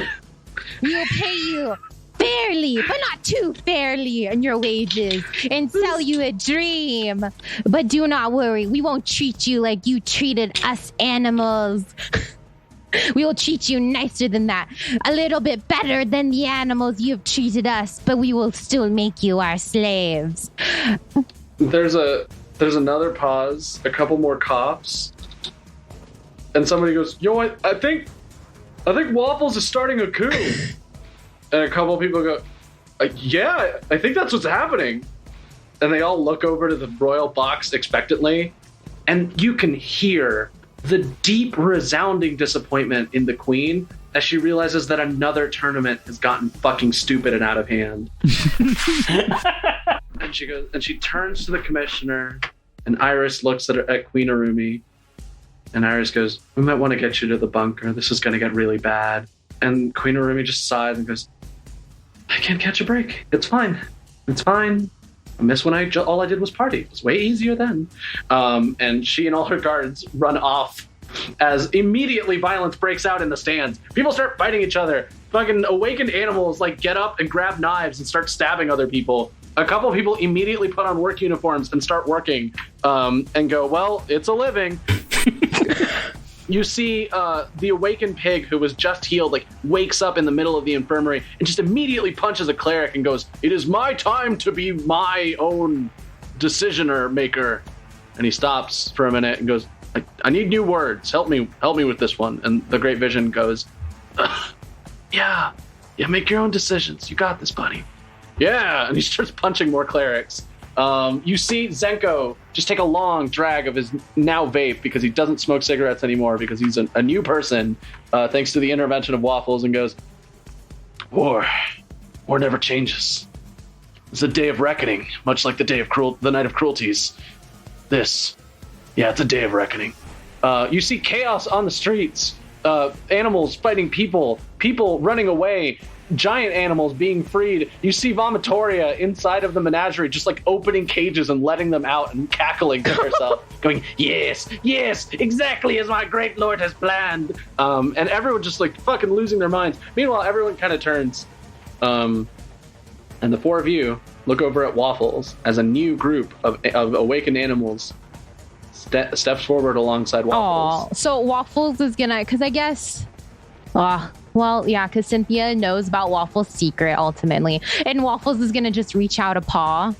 [SPEAKER 4] We'll pay you fairly, but not too fairly on your wages, and sell you a dream. But do not worry, we won't treat you like you treated us animals. We will treat you nicer than that, a little bit better than the animals you've treated us, but we will still make you our slaves.
[SPEAKER 3] There's another pause, a couple more coughs, and somebody goes, "Yo, I think Waffles is starting a coup." And a couple people go, "Yeah, I think that's what's happening." And they all look over to the royal box expectantly, and you can hear the deep, resounding disappointment in the queen as she realizes that another tournament has gotten fucking stupid and out of hand. And she goes, and she turns to the commissioner, and Iris looks at Queen Arumi, and Iris goes, "We might want to get you to the bunker. This is going to get really bad." And Queen Arumi just sighs and goes, "I can't catch a break. It's fine. It's fine. I miss when all I did was party. It was way easier then." And she and all her guards run off as immediately violence breaks out in the stands. People start fighting each other. Fucking awakened animals like get up and grab knives and start stabbing other people. A couple of people immediately put on work uniforms and start working and go, "Well, it's a living." You see the awakened pig who was just healed, like, wakes up in the middle of the infirmary and just immediately punches a cleric and goes, "It is my time to be my own decisioner maker." And he stops for a minute and goes, I need new words. Help me with this one." And the Great Vision goes, yeah, make your own decisions. You got this, buddy. Yeah. And he starts punching more clerics. You see Zenko just take a long drag of his now vape because he doesn't smoke cigarettes anymore because he's a new person, thanks to the intervention of Waffles, and goes, War never changes. It's a day of reckoning, much like the night of cruelties. It's a day of reckoning. You see chaos on the streets, animals fighting people running away, giant animals being freed. You see Vomitoria inside of the menagerie just like opening cages and letting them out and cackling to herself, going, yes, exactly as my great lord has planned. And everyone just like fucking losing their minds. Meanwhile, everyone kind of turns. And the four of you look over at Waffles as a new group of awakened animals steps forward alongside Waffles.
[SPEAKER 4] Oh, so Waffles is gonna, because I guess, because Cynthia knows about Waffles' secret ultimately, and Waffles is gonna just reach out a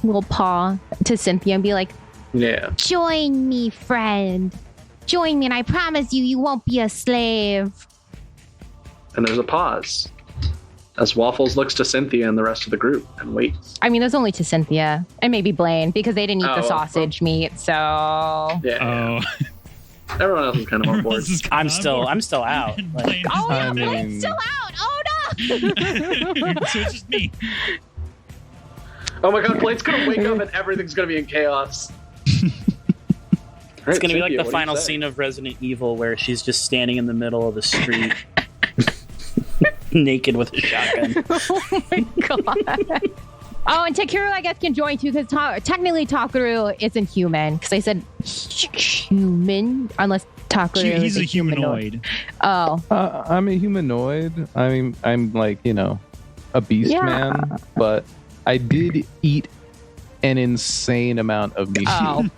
[SPEAKER 4] little paw to Cynthia and be like,
[SPEAKER 3] "Yeah,
[SPEAKER 4] join me, friend. Join me, and I promise you won't be a slave."
[SPEAKER 3] And there's a pause as Waffles looks to Cynthia and the rest of the group and waits.
[SPEAKER 4] I mean, there's only to Cynthia and maybe Blaine because they didn't eat the sausage meat. So
[SPEAKER 3] yeah. Everyone else is kind of on board.
[SPEAKER 1] I'm still out. Like,
[SPEAKER 4] Blaine's still out. Oh no!
[SPEAKER 6] So it's just me.
[SPEAKER 3] Oh my god, Blaine's gonna wake up and everything's gonna be in chaos.
[SPEAKER 1] It's gonna be like the final scene of Resident Evil where she's just standing in the middle of the street. Naked with a shotgun.
[SPEAKER 4] Oh my god. Oh, and Takeru, I guess, can join too, because technically Takeru isn't human, because I said human, unless Takeru
[SPEAKER 6] He's a humanoid.
[SPEAKER 4] Oh.
[SPEAKER 7] I'm a humanoid. I'm like, a beast man, but I did eat an insane amount of meat.
[SPEAKER 4] Oh.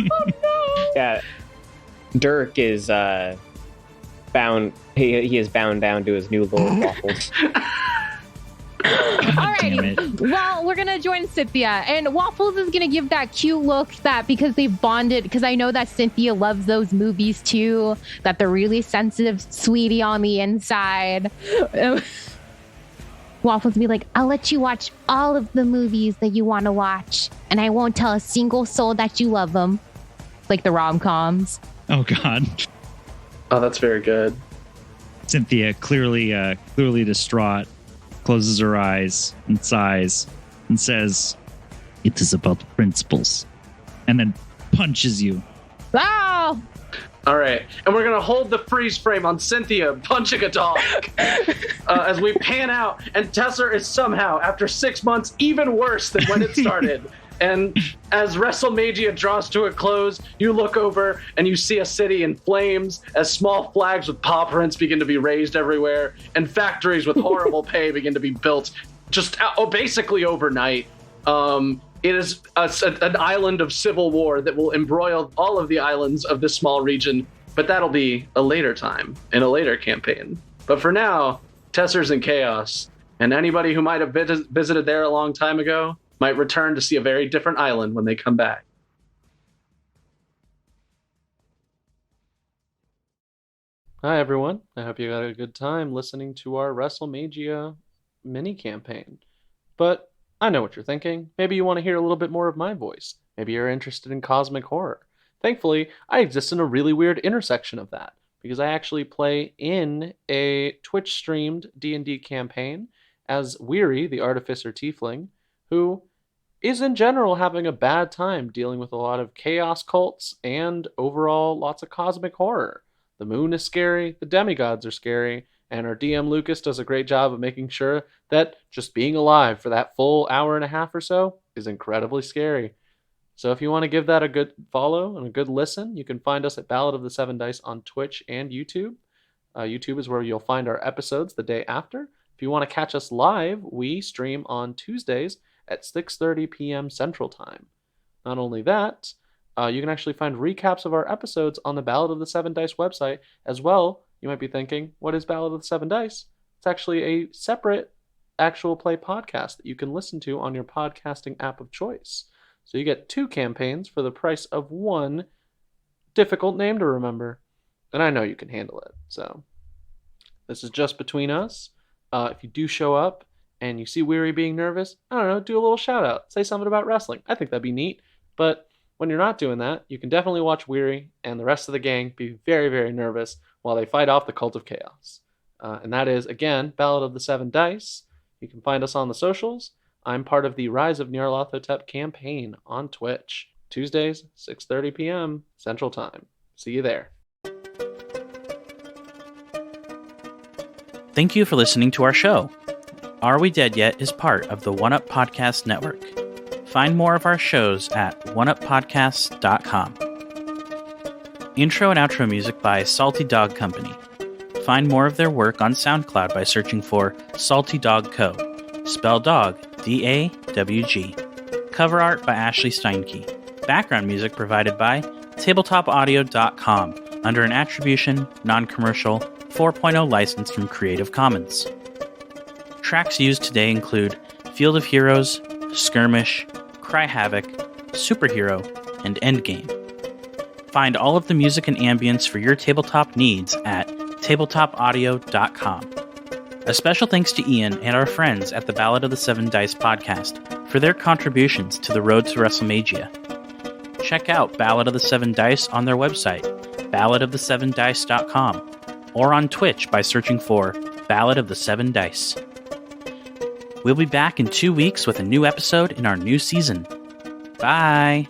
[SPEAKER 5] Oh no. Yeah. Dirk is bound. He is bound down to his new Lord Waffles.
[SPEAKER 4] Alrighty. Well, we're gonna join Cynthia, and Waffles is gonna give that cute look that because they've bonded. Because I know that Cynthia loves those movies too. That they're really sensitive, sweetie on the inside. Waffles will be like, "I'll let you watch all of the movies that you want to watch, and I won't tell a single soul that you love them." Like the rom-coms.
[SPEAKER 6] Oh God.
[SPEAKER 3] Oh, that's very good.
[SPEAKER 6] Cynthia, clearly distraught, closes her eyes and sighs and says, "It is about principles," and then punches you.
[SPEAKER 4] Oh!
[SPEAKER 3] All right, and we're gonna hold the freeze frame on Cynthia punching a dog as we pan out, and Tessir is somehow, after 6 months, even worse than when it started. And as Wrestlemagia draws to a close, you look over and you see a city in flames as small flags with paw prints begin to be raised everywhere, and factories with horrible pay begin to be built just basically overnight. It is an island of civil war that will embroil all of the islands of this small region, but that'll be a later time, in a later campaign. But for now, Tessir's in chaos, and anybody who might have visited there a long time ago might return to see a very different island when they come back. Hi, everyone. I hope you had a good time listening to our Wrestlemagia mini-campaign. But I know what you're thinking. Maybe you want to hear a little bit more of my voice. Maybe you're interested in cosmic horror. Thankfully, I exist in a really weird intersection of that, because I actually play in a Twitch-streamed D&D campaign as Weary, the Artificer Tiefling, who is in general having a bad time dealing with a lot of chaos cults and overall lots of cosmic horror. The moon is scary, the demigods are scary, and our DM Lucas does a great job of making sure that just being alive for that full hour and a half or so is incredibly scary. So if you want to give that a good follow and a good listen, you can find us at Ballad of the Seven Dice on Twitch and YouTube. YouTube is where you'll find our episodes the day after. If you want to catch us live, we stream on Tuesdays at 6:30 p.m. Central Time. Not only that, you can actually find recaps of our episodes on the Ballad of the Seven Dice website as well. You might be thinking, what is Ballad of the Seven Dice? It's actually a separate actual play podcast that you can listen to on your podcasting app of choice. So you get 2 campaigns for the price of 1 difficult name to remember. And I know you can handle it. So this is just between us. If you do show up and you see Weary being nervous, I don't know, do a little shout out. Say something about wrestling. I think that'd be neat. But when you're not doing that, you can definitely watch Weary and the rest of the gang be very, very nervous while they fight off the Cult of Chaos. And that is, again, Ballad of the Seven Dice. You can find us on the socials. I'm part of the Rise of Nyarlathotep campaign on Twitch. Tuesdays, 6:30 p.m. Central Time. See you there.
[SPEAKER 1] Thank you for listening to our show. Are We Dead Yet is part of the One Up Podcast Network. Find more of our shows at oneuppodcasts.com. Intro and outro music by Salty Dog Company. Find more of their work on SoundCloud by searching for Salty Dog Co. Spell dog, D-A-W-G. Cover art by Ashley Steinke. Background music provided by tabletopaudio.com under an attribution, non-commercial, 4.0 license from Creative Commons. Tracks used today include Field of Heroes, Skirmish, Cry Havoc, Superhero, and Endgame. Find all of the music and ambience for your tabletop needs at tabletopaudio.com. A special thanks to Ian and our friends at the Ballad of the Seven Dice podcast for their contributions to the road to WrestleMagia. Check out Ballad of the Seven Dice on their website, balladofthesevendice.com, or on Twitch by searching for Ballad of the Seven Dice. We'll be back in 2 weeks with a new episode in our new season. Bye!